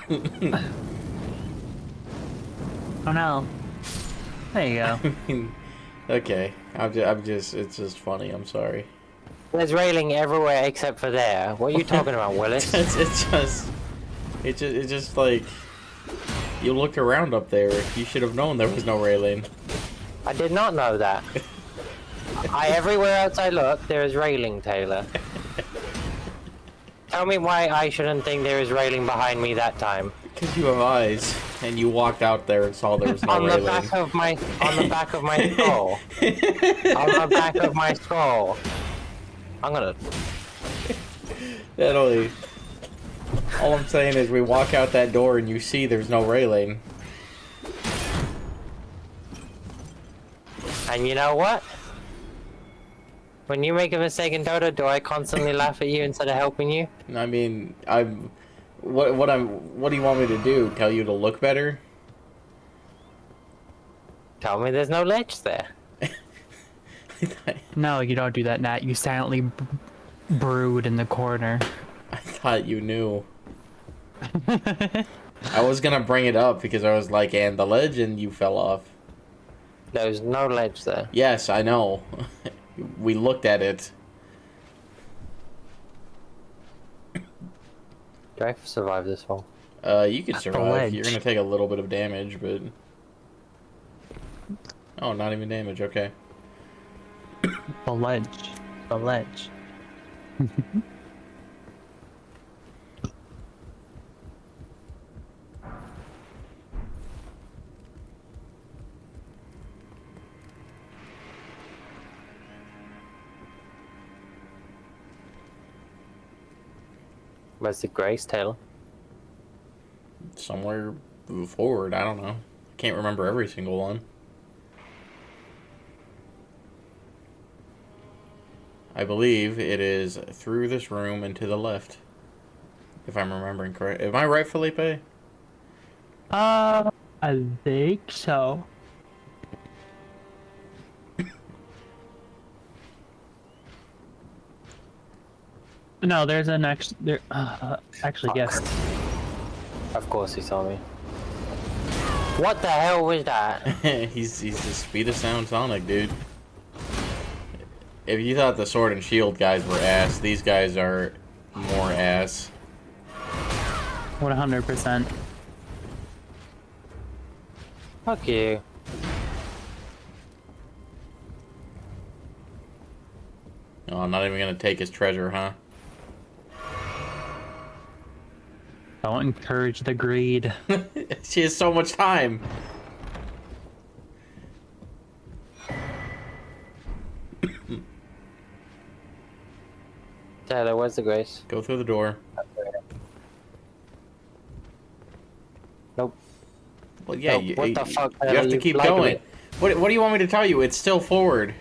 Speaker 4: Oh no. There you go.
Speaker 2: Okay, it's just funny. I'm sorry.
Speaker 1: There's railing everywhere except for there. What are you talking about, Willis?
Speaker 2: It's just like, you looked around up there. You should have known there was no railing.
Speaker 1: I did not know that. Everywhere else I look, there is railing, Taylor. Tell me why I shouldn't think there is railing behind me that time.
Speaker 2: Because you have eyes, and you walked out there and saw there was no
Speaker 1: on
Speaker 2: railing.
Speaker 1: the back of my skull. On the back of my skull. I'm gonna.
Speaker 2: All I'm saying is we walk out that door and you see there's no railing.
Speaker 1: And you know what? When you make a mistake in Dota, do I constantly laugh at you instead of helping you?
Speaker 2: I mean, what do you want me to do? Tell you to look better?
Speaker 1: Tell me there's no ledge there.
Speaker 4: No, you don't do that, Nat. You silently brood in the corner.
Speaker 2: I thought you knew. I was gonna bring it up because I was like, and the ledge, and you fell off.
Speaker 1: There's no ledge there.
Speaker 2: Yes, I know. We looked at it.
Speaker 1: Do I survive this fall?
Speaker 2: You could survive. You're gonna take a little bit of damage, but... Oh, not even damage, okay.
Speaker 4: The ledge. The ledge.
Speaker 1: Where's the Grace, Taylor?
Speaker 2: Somewhere forward, I don't know. Can't remember every single one. I believe it is through this room and to the left. If I'm remembering correct. Am I right, Felipe?
Speaker 4: I think so. No, there's an actually,
Speaker 1: Fuck.
Speaker 4: yes.
Speaker 1: Of course he saw me. What the hell was that?
Speaker 2: he's the speed of sound Sonic, dude. If you thought the sword and shield guys were ass, these guys are more ass.
Speaker 4: 100%.
Speaker 1: Fuck you.
Speaker 2: Oh, I'm not even gonna take his treasure, huh?
Speaker 4: Don't encourage the greed.
Speaker 2: She has so much time.
Speaker 1: Taylor, where's the Grace?
Speaker 2: Go through the door.
Speaker 1: Nope.
Speaker 2: Well, yeah,
Speaker 1: Nope. What the fuck?
Speaker 2: you have to keep going. What do you want me to tell you? It's still forward.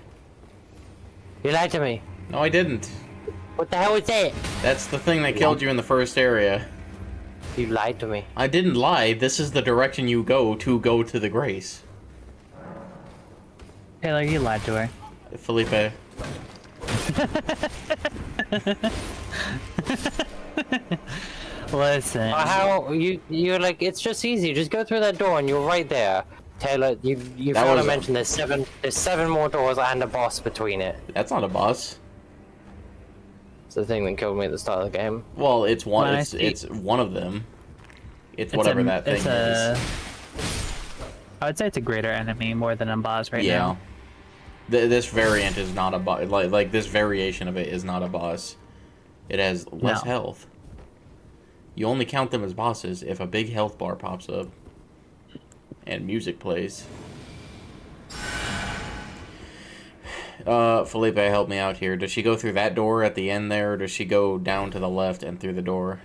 Speaker 1: You lied to me.
Speaker 2: No, I didn't.
Speaker 1: What the hell is that?
Speaker 2: That's the thing that killed you in the first area.
Speaker 1: You lied to me.
Speaker 2: I didn't lie. This is the direction you go to the Grace.
Speaker 4: Taylor, you lied to her.
Speaker 2: Felipe.
Speaker 4: Listen.
Speaker 1: How you're like, it's just easy. Just go through that door and you're right there. Taylor, you
Speaker 2: That
Speaker 1: failed to
Speaker 2: was-
Speaker 1: mention there's seven more doors and a boss between it.
Speaker 2: That's not a boss.
Speaker 1: It's the thing that killed me at the start of the game.
Speaker 2: Well, it's one.
Speaker 4: When I
Speaker 2: It's one of them. It's
Speaker 4: It's
Speaker 2: whatever
Speaker 4: a-
Speaker 2: that thing
Speaker 4: it's
Speaker 2: is.
Speaker 4: I would say it's a greater enemy more than a boss right
Speaker 2: Yeah.
Speaker 4: now.
Speaker 2: This variant is not a boss. Like this variation of it is not a boss. It has less
Speaker 4: No.
Speaker 2: health. You only count them as bosses if a big health bar pops up and music plays. Felipe, help me out here. Does she go through that door at the end there, or does she go down to the left and through the door?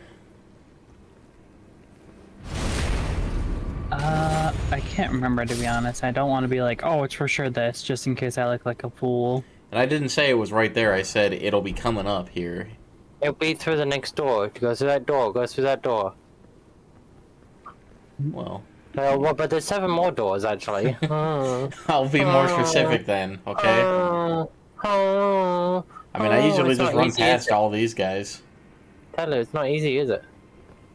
Speaker 4: I can't remember, to be honest. I don't want to be like, oh, it's for sure this, just in case I look like a fool.
Speaker 2: And I didn't say it was right there. I said it'll be coming up here.
Speaker 1: It'll be through the next door. If you go through that door, go through that door.
Speaker 2: Well,
Speaker 1: Well, but there's 7 more doors, actually.
Speaker 2: I'll be more specific then, okay? I mean, I usually
Speaker 1: it's
Speaker 2: just
Speaker 1: not
Speaker 2: run
Speaker 1: easy,
Speaker 2: past
Speaker 1: is it?
Speaker 2: all these guys.
Speaker 1: Tyler, it's not easy, is it?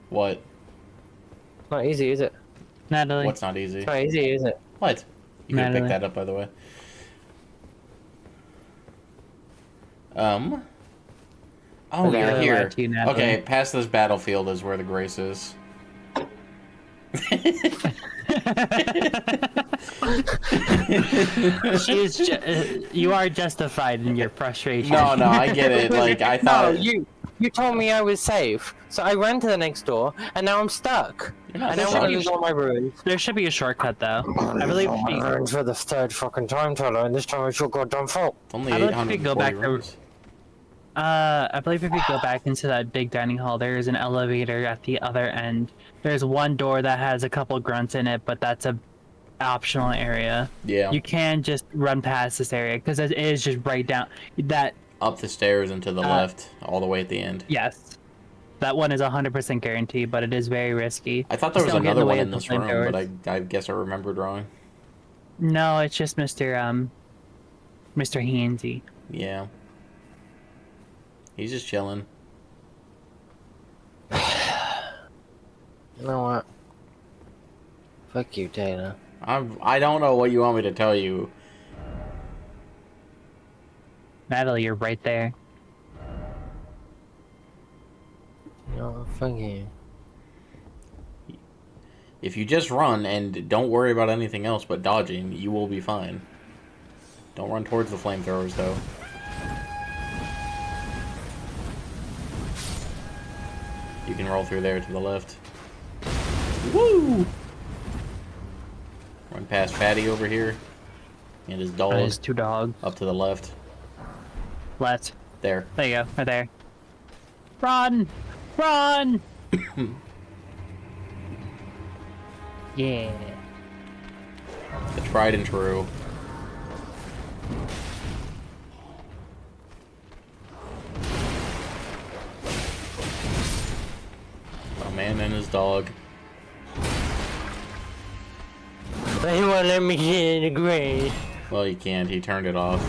Speaker 2: What?
Speaker 1: It's not easy, is it?
Speaker 4: Natalie.
Speaker 2: What's not easy?
Speaker 1: It's not easy, is it?
Speaker 2: What? You can pick
Speaker 4: Natalie.
Speaker 2: that up, by the way. Oh,
Speaker 4: Okay,
Speaker 2: you're
Speaker 4: I lied
Speaker 2: here.
Speaker 4: to you, Natalie.
Speaker 2: Okay, past this battlefield is where the grace is.
Speaker 4: You are justified in your frustration.
Speaker 2: No, I get it. Like, I thought...
Speaker 1: No, you told me I was safe, so I ran to the next door, and now I'm stuck.
Speaker 2: You're not
Speaker 1: And I
Speaker 2: stuck.
Speaker 1: want to use all my runes.
Speaker 4: There should be a shortcut though. I believe
Speaker 1: all my runes for the 3rd fucking time, Tyler, and this time it's your goddamn fault.
Speaker 2: It's only
Speaker 4: I don't think we go
Speaker 2: 840
Speaker 4: back to-
Speaker 2: rooms.
Speaker 4: I believe if you go back into that big dining hall, there is an elevator at the other end. There's one door that has a couple grunts in it, but that's a optional area.
Speaker 2: Yeah.
Speaker 4: You can just run past this area because it is just right down that.
Speaker 2: Up the stairs and to the left, all the way at the end.
Speaker 4: Yes, that one is 100% guaranteed, but it is very risky.
Speaker 2: I thought there was
Speaker 4: Just don't get in the
Speaker 2: another
Speaker 4: way
Speaker 2: one
Speaker 4: of
Speaker 2: in
Speaker 4: the
Speaker 2: this room,
Speaker 4: flamethrowers.
Speaker 2: but I guess I remembered wrong.
Speaker 4: No, it's just Mr. Hainsey.
Speaker 2: Yeah. He's just chilling.
Speaker 1: You know what? Fuck you, Taylor.
Speaker 2: I don't know what you want me to tell you.
Speaker 4: Natalie, you're right there.
Speaker 1: No, fuck you.
Speaker 2: If you just run and don't worry about anything else but dodging, you will be fine. Don't run towards the flamethrowers, though. You can roll through there to the left. Woo! Run past Fatty over here. And his dog.
Speaker 4: There's 2 dogs.
Speaker 2: Up to the left.
Speaker 4: Left.
Speaker 2: There.
Speaker 4: There you go. Right there. Run! Run! Yeah.
Speaker 2: The tried and true. A man and his dog.
Speaker 1: They won't let me get in the grave.
Speaker 2: Well, he can't. He turned it off.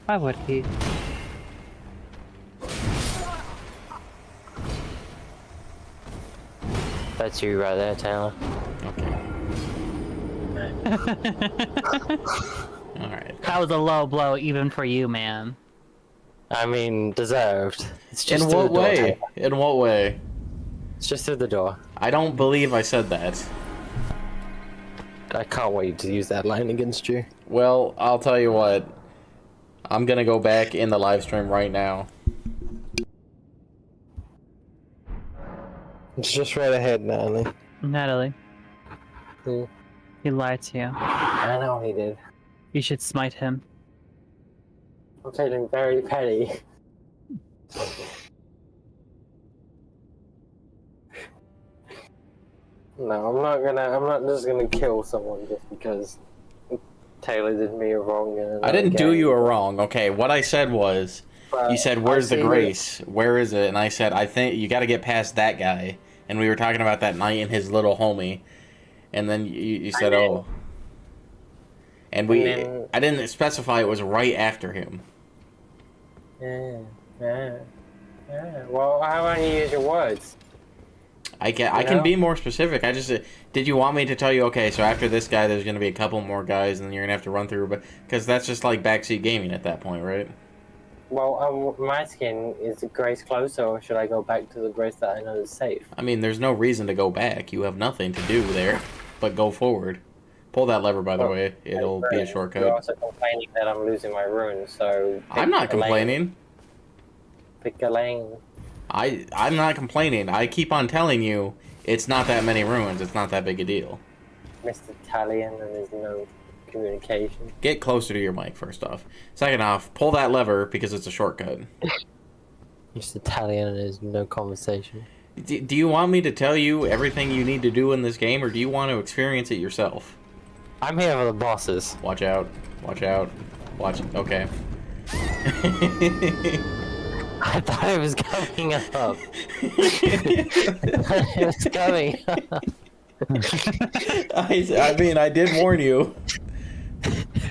Speaker 4: Why would he?
Speaker 1: That's you right there, Taylor.
Speaker 2: Okay. Alright.
Speaker 4: That was a low blow even for you, man.
Speaker 1: I mean, deserved. It's just
Speaker 2: In
Speaker 1: through
Speaker 2: what
Speaker 1: the door,
Speaker 2: way?
Speaker 1: Taylor.
Speaker 2: In what way?
Speaker 1: It's just through the door.
Speaker 2: I don't believe I said that.
Speaker 1: I can't wait to use that line against you.
Speaker 2: Well, I'll tell you what. I'm gonna go back in the live stream right now.
Speaker 1: It's just right ahead, Natalie.
Speaker 4: Natalie,
Speaker 1: Hmm.
Speaker 4: he lied to you.
Speaker 1: I know he did.
Speaker 4: You should smite him.
Speaker 1: I'm feeling very petty. No, I'm not just gonna kill someone just because Taylor did me a wrong. And
Speaker 2: I didn't do you a wrong, okay? What I said was,
Speaker 1: But
Speaker 2: you said, "Where's
Speaker 1: I
Speaker 2: the
Speaker 1: see
Speaker 2: grace? Where is it?" And I said, "I think you got to get past that guy." And we were talking about that knight and his little homie. And then you said,
Speaker 1: did.
Speaker 2: "Oh." And we,
Speaker 1: And then-
Speaker 2: I didn't specify it was right after him.
Speaker 1: Yeah. Well, how about you use your words?
Speaker 2: I
Speaker 1: You
Speaker 2: can
Speaker 1: know?
Speaker 2: be more specific. I just did you want me to tell you? Okay, so after this guy, there's gonna be a couple more guys, and you're gonna have to run through. But because that's just like backseat gaming at that point, right?
Speaker 1: Well, my skin is Grace closer, or should I go back to the Grace that I know is safe?
Speaker 2: I mean, there's no reason to go back. You have nothing to do there, but go forward. Pull that lever, by the
Speaker 1: Well,
Speaker 2: way. It'll be a
Speaker 1: You're
Speaker 2: shortcut.
Speaker 1: also complaining that I'm losing my runes, so
Speaker 2: I'm not complaining.
Speaker 1: Pick a lane.
Speaker 2: I'm not complaining. I keep on telling you it's not that many ruins. It's not that big a deal.
Speaker 1: Mr. Italian, and there's no communication.
Speaker 2: Get closer to your mic, first off. Second off, pull that lever because it's a shortcut.
Speaker 1: Mr. Italian, and there's no conversation.
Speaker 2: Do you want me to tell you everything you need to do in this game, or do you want to experience it yourself?
Speaker 1: I'm here for the bosses.
Speaker 2: Watch out. Watch out. Watch. Okay.
Speaker 1: I thought it was coming up. It was coming up.
Speaker 2: I mean, I did warn you.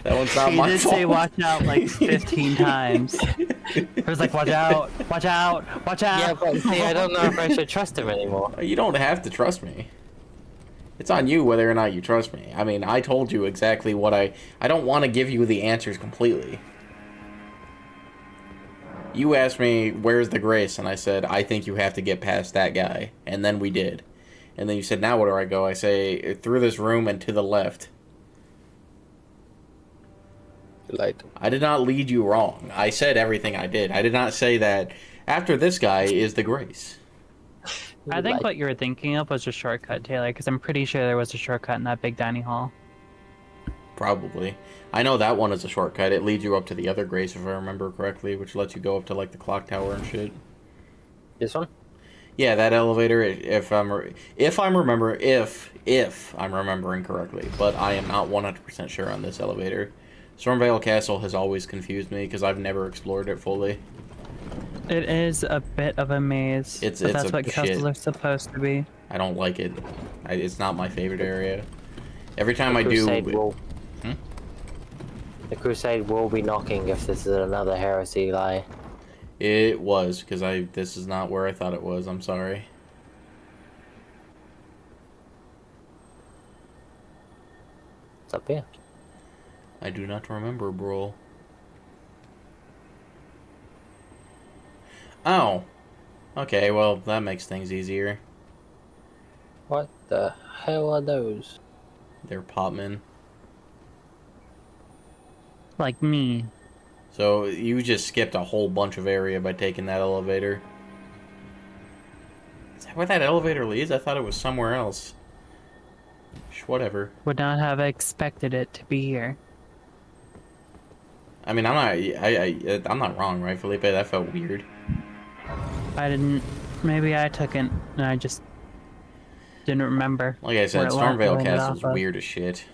Speaker 2: That one's not
Speaker 4: He
Speaker 2: my
Speaker 4: did
Speaker 2: fault.
Speaker 4: say watch out like 15 times. He was like, watch out, watch out, watch out.
Speaker 1: Yeah, but see, I don't know if I should trust him anymore.
Speaker 2: You don't have to trust me. It's on you whether or not you trust me. I mean, I told you exactly what I don't want to give you the answers completely. You asked me, where's the grace? And I said, I think you have to get past that guy. And then we did. And then you said, now where do I go? I say, through this room and to the left.
Speaker 1: Like,
Speaker 2: I did not lead you wrong. I said everything I did. I did not say that after this guy is the grace.
Speaker 4: I think what you were thinking of was a shortcut, Taylor, because I'm pretty sure there was a shortcut in that big dining hall.
Speaker 2: Probably. I know that one is a shortcut. It leads you up to the other grace, if I remember correctly, which lets you go up to, like, the clock tower and shit.
Speaker 1: this one?
Speaker 2: Yeah, that elevator, if I'm remembering correctly, but I am not 100% sure on this elevator. Stormvale Castle has always confused me because I've never explored it fully.
Speaker 4: It is a bit of a maze.
Speaker 2: It's
Speaker 4: but that's
Speaker 2: a
Speaker 4: what
Speaker 2: shit.
Speaker 4: castles are supposed to be.
Speaker 2: I don't like it. It's not my favorite area. Every time I
Speaker 1: Crusade
Speaker 2: do...
Speaker 1: will,
Speaker 2: Hmm?
Speaker 1: the Crusade will be knocking if this is another heresy lie.
Speaker 2: It was, because this is not where I thought it was. I'm sorry.
Speaker 1: It's up here.
Speaker 2: I do not remember, bro. Oh. Okay, well, that makes things easier.
Speaker 1: What the hell are those?
Speaker 2: They're popmen.
Speaker 4: Like me.
Speaker 2: So, you just skipped a whole bunch of area by taking that elevator. Is that where that elevator leads? I thought it was somewhere else. Whatever.
Speaker 4: Would not have expected it to be here.
Speaker 2: I mean, I'm not wrong, right, Felipe? That felt weird.
Speaker 4: I didn't. Maybe I took it and I just didn't remember.
Speaker 2: Like I said,
Speaker 4: where it
Speaker 2: Stormvale
Speaker 4: went
Speaker 2: Castle's
Speaker 4: off of.
Speaker 2: weird as shit.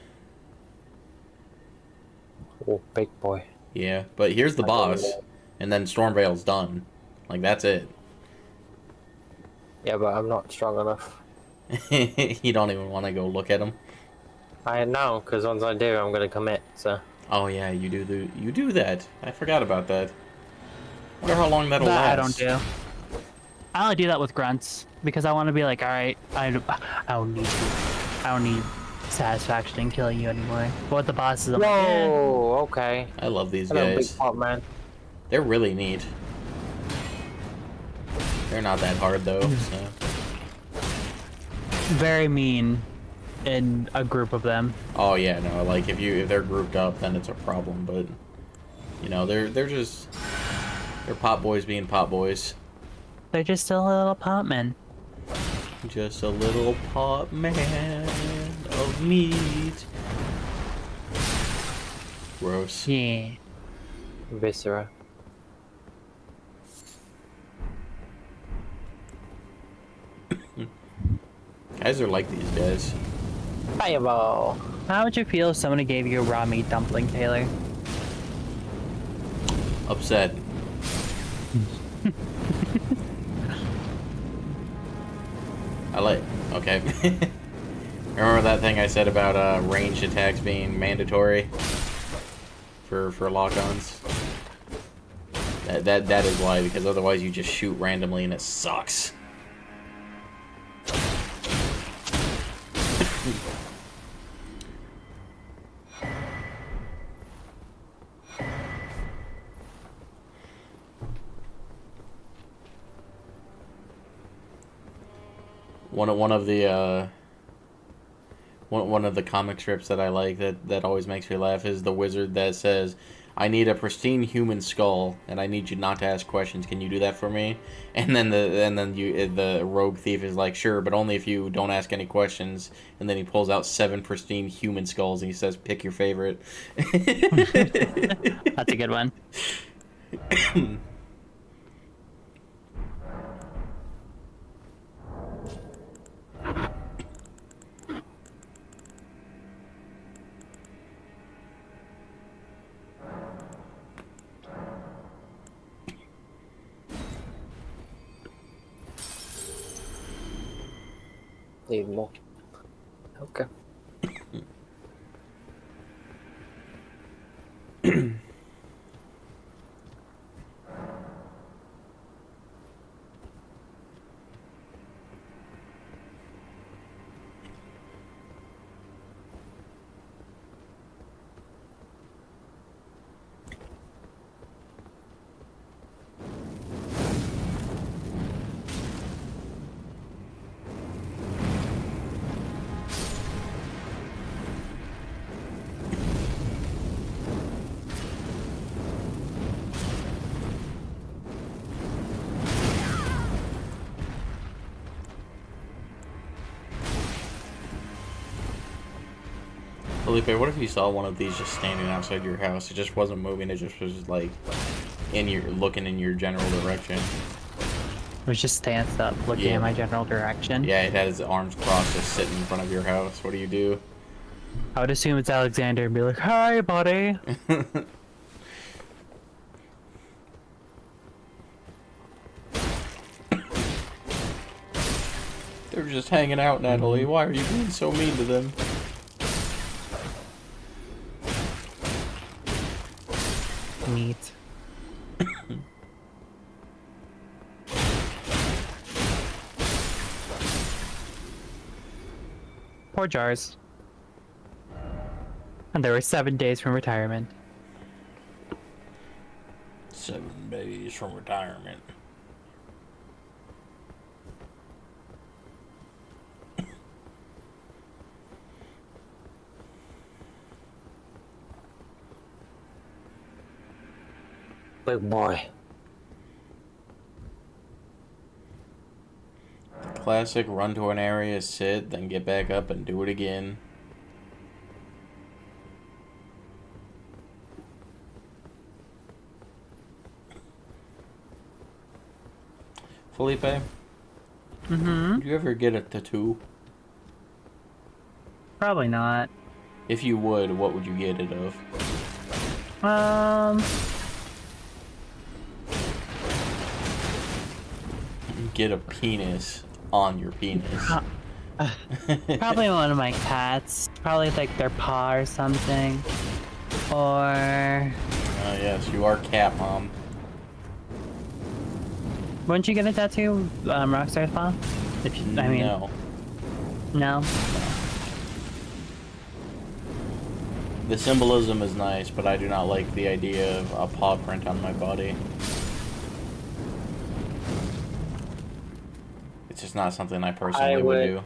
Speaker 1: Oh, big boy.
Speaker 2: Yeah, but here's the boss, and then Stormvale's done. Like, that's it.
Speaker 1: Yeah, but I'm not strong enough.
Speaker 2: You don't even want to go look at him.
Speaker 1: I know, because once I do, I'm gonna commit, so...
Speaker 2: Oh yeah, you do that. I forgot about that. Wonder how long that'll
Speaker 4: That
Speaker 2: last.
Speaker 4: I don't do. I only do that with grunts because I want to be like, all right, I don't need satisfaction in killing you anymore. But with the bosses, I'm like, eh.
Speaker 1: Whoa, okay.
Speaker 2: I love these
Speaker 1: Hello, big
Speaker 2: guys.
Speaker 1: pop man.
Speaker 2: They're really neat. They're not that hard though. So.
Speaker 4: Very mean in a group of them.
Speaker 2: Oh yeah, no. Like if they're grouped up, then it's a problem. But you know, they're pop boys being pop boys.
Speaker 4: They're just a little pop men.
Speaker 2: Just a little pot man of meat. Gross.
Speaker 4: Yeah.
Speaker 1: Viscera.
Speaker 2: Guys are like these guys.
Speaker 1: Fireball.
Speaker 4: How would you feel if somebody gave you a raw meat dumpling, Taylor?
Speaker 2: Upset. I like. Okay. Remember that thing I said about ranged attacks being mandatory for lock-ons? That is why, because otherwise you just shoot randomly and it sucks. One of the comic strips that I like that always makes me laugh is the wizard that says, "I need a pristine human skull, and I need you not to ask questions. Can you do that for me?" And then the rogue thief is like, "Sure, but only if you don't ask any questions." And then he pulls out 7 pristine human skulls and he says, "Pick your favorite."
Speaker 4: That's a good one.
Speaker 1: Need more. Okay.
Speaker 2: Felipe, what if you saw one of these just standing outside your house? It just wasn't moving. It just was like looking in your general direction.
Speaker 4: It was just stands up, looking
Speaker 2: Yeah.
Speaker 4: in my general direction.
Speaker 2: Yeah, it had its arms crossed, just sitting in front of your house. What do you do?
Speaker 4: I would assume it's Alexander and be like, "Hi, buddy."
Speaker 2: They're just hanging out, Natalie. Why are you being so mean to them?
Speaker 4: Neat. Poor Jars. And there were 7 days from retirement.
Speaker 2: 7 days from retirement.
Speaker 1: Big boy.
Speaker 2: Classic run to an area, sit, then get back up and do it again. Felipe?
Speaker 4: Mm-hmm.
Speaker 2: Did you ever get a tattoo?
Speaker 4: Probably not.
Speaker 2: If you would, what would you get it of? Get a penis on your penis.
Speaker 4: Probably one of my cats. Probably like their paw or something. Or
Speaker 2: Yes, you are cat mom.
Speaker 4: wouldn't you get a tattoo, Rockstar's paw? If you, I mean,
Speaker 2: No.
Speaker 4: no.
Speaker 2: The symbolism is nice, but I do not like the idea of a paw print on my body. It's just not something I personally would do.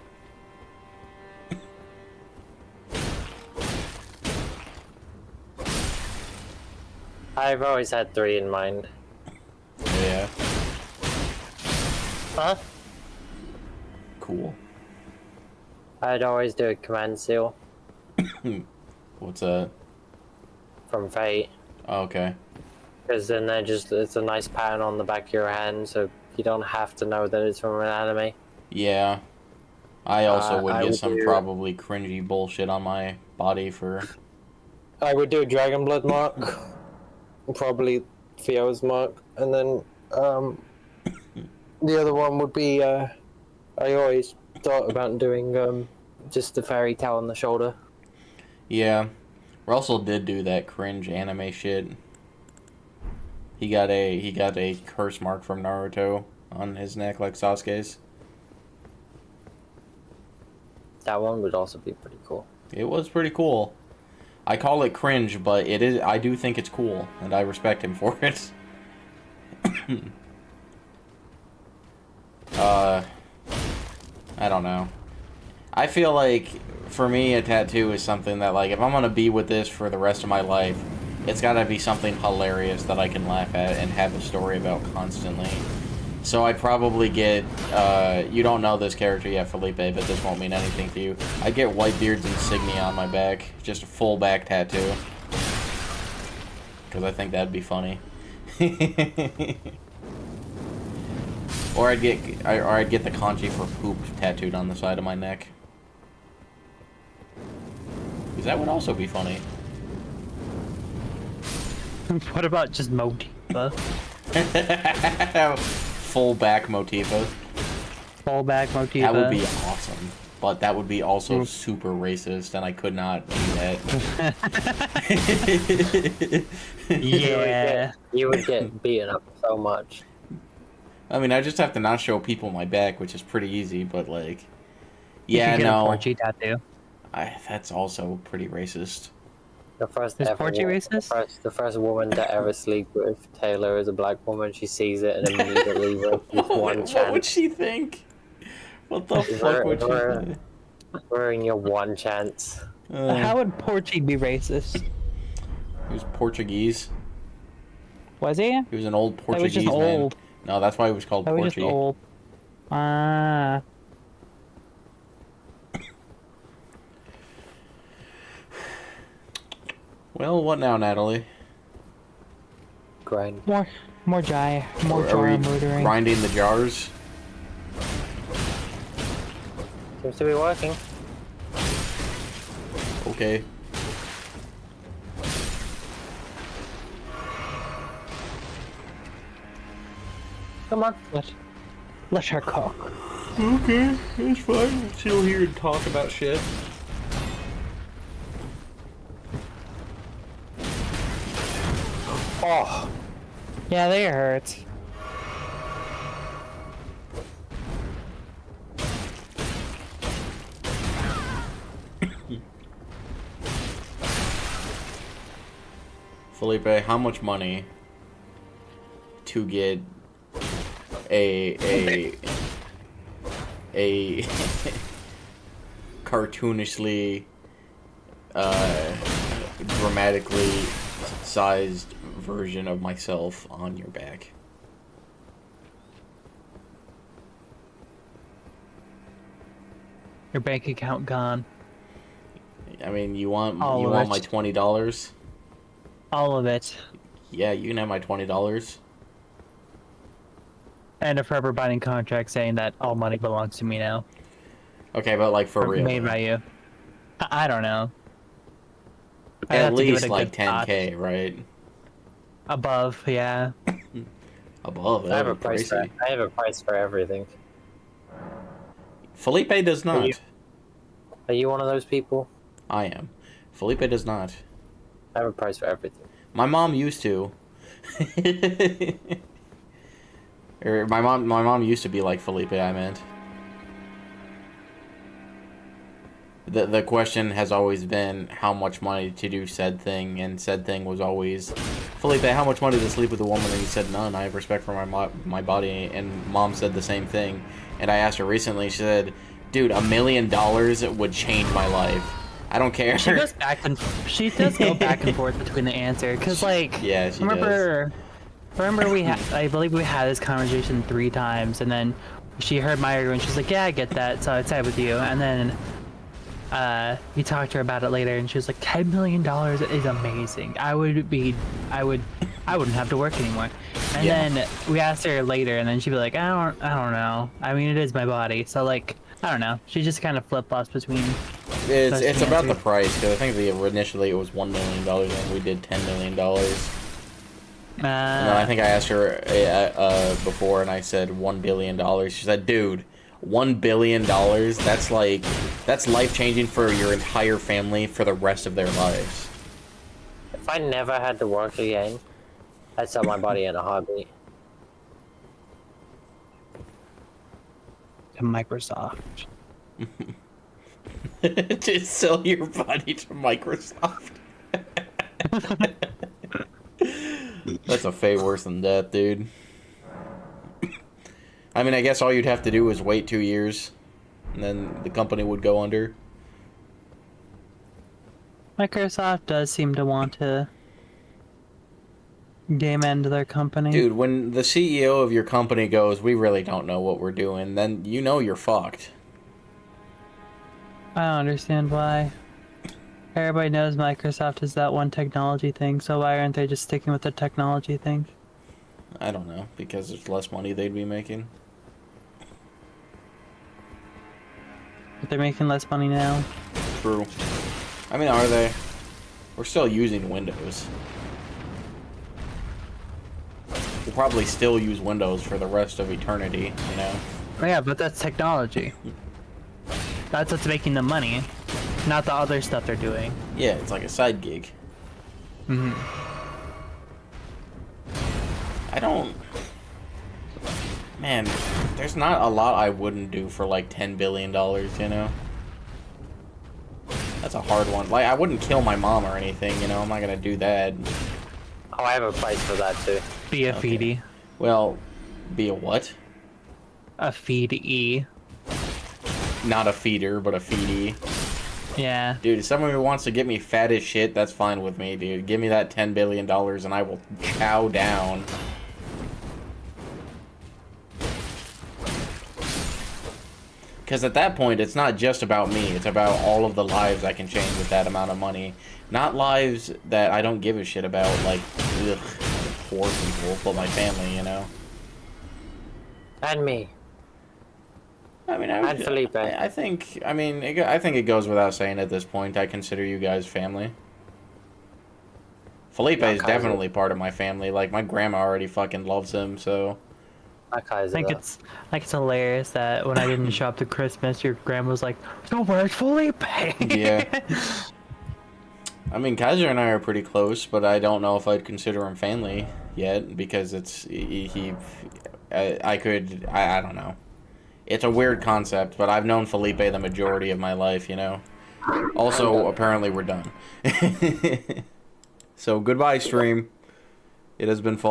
Speaker 1: I've always had 3 in mind.
Speaker 2: Yeah,
Speaker 1: Huh?
Speaker 2: cool.
Speaker 1: I'd always do a command seal
Speaker 2: What's that?
Speaker 1: from Fate.
Speaker 2: Oh, okay.
Speaker 1: Because then it's a nice pattern on the back of your hand, so you don't have to know that it's from an anime.
Speaker 2: Yeah. I also would
Speaker 1: I
Speaker 2: get
Speaker 1: would
Speaker 2: some
Speaker 1: do-
Speaker 2: probably cringy bullshit on my body for...
Speaker 1: I would do a dragon blood mark, probably Theo's mark, and then the other one would be I always thought about doing just the fairy tale on the shoulder.
Speaker 2: Yeah. Russell did do that cringe anime shit. He got a curse mark from Naruto on his neck like Sasuke's.
Speaker 1: That one would also be pretty cool.
Speaker 2: It was pretty cool. I call it cringe, but it is. I do think it's cool, and I respect him for it. I don't know. I feel like, for me, a tattoo is something that, like, if I'm gonna be with this for the rest of my life, it's gotta be something hilarious that I can laugh at and have a story about constantly. So I'd probably get, you don't know this character yet, Felipe, but this won't mean anything to you. I'd get Whitebeard's insignia on my back, just a full back tattoo. Because I think that'd be funny. Or I'd get the kanji for poop tattooed on the side of my neck. Because that would also be funny.
Speaker 4: What about just Motifa?
Speaker 2: Full back Motifa.
Speaker 4: Full back Motifa.
Speaker 2: That would be awesome. But that would be also super racist, and I could not do that.
Speaker 4: Yeah.
Speaker 1: You would get beaten up so much.
Speaker 2: I mean, I just have to not show people my back, which is pretty easy, but, like...
Speaker 4: You
Speaker 2: Yeah,
Speaker 4: could get a
Speaker 2: no.
Speaker 4: Porgy tattoo.
Speaker 2: That's also pretty racist.
Speaker 1: The first
Speaker 4: Is
Speaker 1: ever
Speaker 4: Porgy racist?
Speaker 1: the first woman to ever sleep with Taylor is a black woman. She sees it and immediately with one chance.
Speaker 2: What would she think? What the fuck would she think?
Speaker 1: Wearing your one chance.
Speaker 4: How would Porgy be racist?
Speaker 2: He was Portuguese.
Speaker 4: Was he?
Speaker 2: He was an old
Speaker 4: That was
Speaker 2: Portuguese
Speaker 4: just
Speaker 2: man.
Speaker 4: old.
Speaker 2: No, that's why he was called
Speaker 4: That was just
Speaker 2: Porgy.
Speaker 4: old. Ah.
Speaker 2: Well, what now, Natalie?
Speaker 1: Grind.
Speaker 4: More
Speaker 2: Are
Speaker 4: jar
Speaker 2: we
Speaker 4: murdering.
Speaker 2: grinding the jars?
Speaker 1: Seems to be working.
Speaker 2: Okay.
Speaker 1: Come on.
Speaker 4: Let her cook.
Speaker 2: Okay, it's fine. We'll chill here and talk about shit.
Speaker 1: Oh,
Speaker 4: Yeah, they hurt.
Speaker 2: Felipe, how much money to get a cartoonishly dramatically sized version of myself on your back?
Speaker 4: Your bank account gone.
Speaker 2: I mean, you want
Speaker 4: All
Speaker 2: you
Speaker 4: of
Speaker 2: want
Speaker 4: it.
Speaker 2: my $20?
Speaker 4: All of it.
Speaker 2: Yeah, you can have my $20.
Speaker 4: And a forever binding contract saying that all money belongs to me now.
Speaker 2: Okay, but like for
Speaker 4: Or
Speaker 2: real.
Speaker 4: made by you. I don't know. I'd
Speaker 2: At
Speaker 4: have to give
Speaker 2: least
Speaker 4: it a
Speaker 2: like
Speaker 4: good thought.
Speaker 2: 10K, right?
Speaker 4: Above, yeah.
Speaker 2: Above,
Speaker 1: I have
Speaker 2: that
Speaker 1: a
Speaker 2: would be
Speaker 1: price for
Speaker 2: crazy.
Speaker 1: I have a price for everything.
Speaker 2: Felipe does not.
Speaker 1: you- Are you one of those people?
Speaker 2: I am. Felipe does not.
Speaker 1: I have a price for everything.
Speaker 2: My mom used to. Or my mom used to be like Felipe, I meant. The question has always been how much money to do said thing, and said thing was always, Felipe, how much money to sleep with a woman? And he said none. I have respect for my body, and mom said the same thing. And I asked her recently. She said, "Dude, $1 million would change my life. I don't care."
Speaker 4: She goes back and she does go back and forth between the answer, cause like
Speaker 2: Yeah, she
Speaker 4: remember we had I believe we had this conversation 3 times, and then she heard my argument. She's like, "Yeah, I get that, so I'd side with you." And then we talked to her about it later, and she was like, $10 million is amazing. I wouldn't have to work anymore. And
Speaker 2: Yeah.
Speaker 4: then we asked her later, and then she'd be like, I don't know. I mean, it is my body, so like, I don't know. She just kind of flip flops between.
Speaker 2: It's about the
Speaker 4: answer.
Speaker 2: price, because I think initially it was $1 million, and we did $10 million. And then I think I asked her before, and I said $1 billion. She said, "Dude, $1 billion? That's life-changing for your entire family for the rest of their lives."
Speaker 1: If I never had to work again, I'd sell my body in a heartbeat.
Speaker 4: to Microsoft.
Speaker 2: Just sell your body to Microsoft. That's a fate worse than death, dude. I mean, I guess all you'd have to do is wait 2 years, and then the company would go under.
Speaker 4: Microsoft does seem to want to game end their company.
Speaker 2: Dude, when the CEO of your company goes, "We really don't know what we're doing," then you know you're fucked.
Speaker 4: I don't understand why. Everybody knows Microsoft is that one technology thing, so why aren't they just sticking with the technology thing?
Speaker 2: I don't know, because there's less money they'd be making.
Speaker 4: But they're making less money now.
Speaker 2: True. I mean, are they? We're still using Windows. We'll probably still use Windows for the rest of eternity, you know?
Speaker 4: Oh, yeah, but that's technology. That's what's making them money, not the other stuff they're doing.
Speaker 2: Yeah, it's like a side gig.
Speaker 4: Hmm.
Speaker 2: I don't... Man, there's not a lot I wouldn't do for like $10 billion, you know? That's a hard one. Like, I wouldn't kill my mom or anything, you know? I'm not gonna do that.
Speaker 1: Oh, I have a price for that too.
Speaker 4: Be a
Speaker 2: Okay.
Speaker 4: feedy.
Speaker 2: Well, be a what?
Speaker 4: A feed-e.
Speaker 2: Not a feeder, but a feedy.
Speaker 4: Yeah.
Speaker 2: Dude, if someone who wants to get me fat as shit, that's fine with me, dude. Give me that $10 billion and I will chow down. Because at that point, it's not just about me. It's about all of the lives I can change with that amount of money. Not lives that I don't give a shit about, like, ugh, poor people, but my family, you know?
Speaker 1: And me.
Speaker 2: I mean,
Speaker 1: And Felipe.
Speaker 2: I think, I mean, I think it goes without saying at this point, I consider you guys family. Felipe is
Speaker 1: Okay.
Speaker 2: definitely part of my family. Like, my grandma already fucking loves him, so...
Speaker 1: I
Speaker 4: I think it's hilarious that when I didn't show up to Christmas, your grandma was like, "So where's Felipe?"
Speaker 2: Yeah. I mean, Kaiser and I are pretty close, but I don't know if I'd consider him family yet, because it's... I don't know. It's a weird concept, but I've known Felipe the majority of my life, you know? Also, apparently we're done. So, goodbye, stream. It has been fun.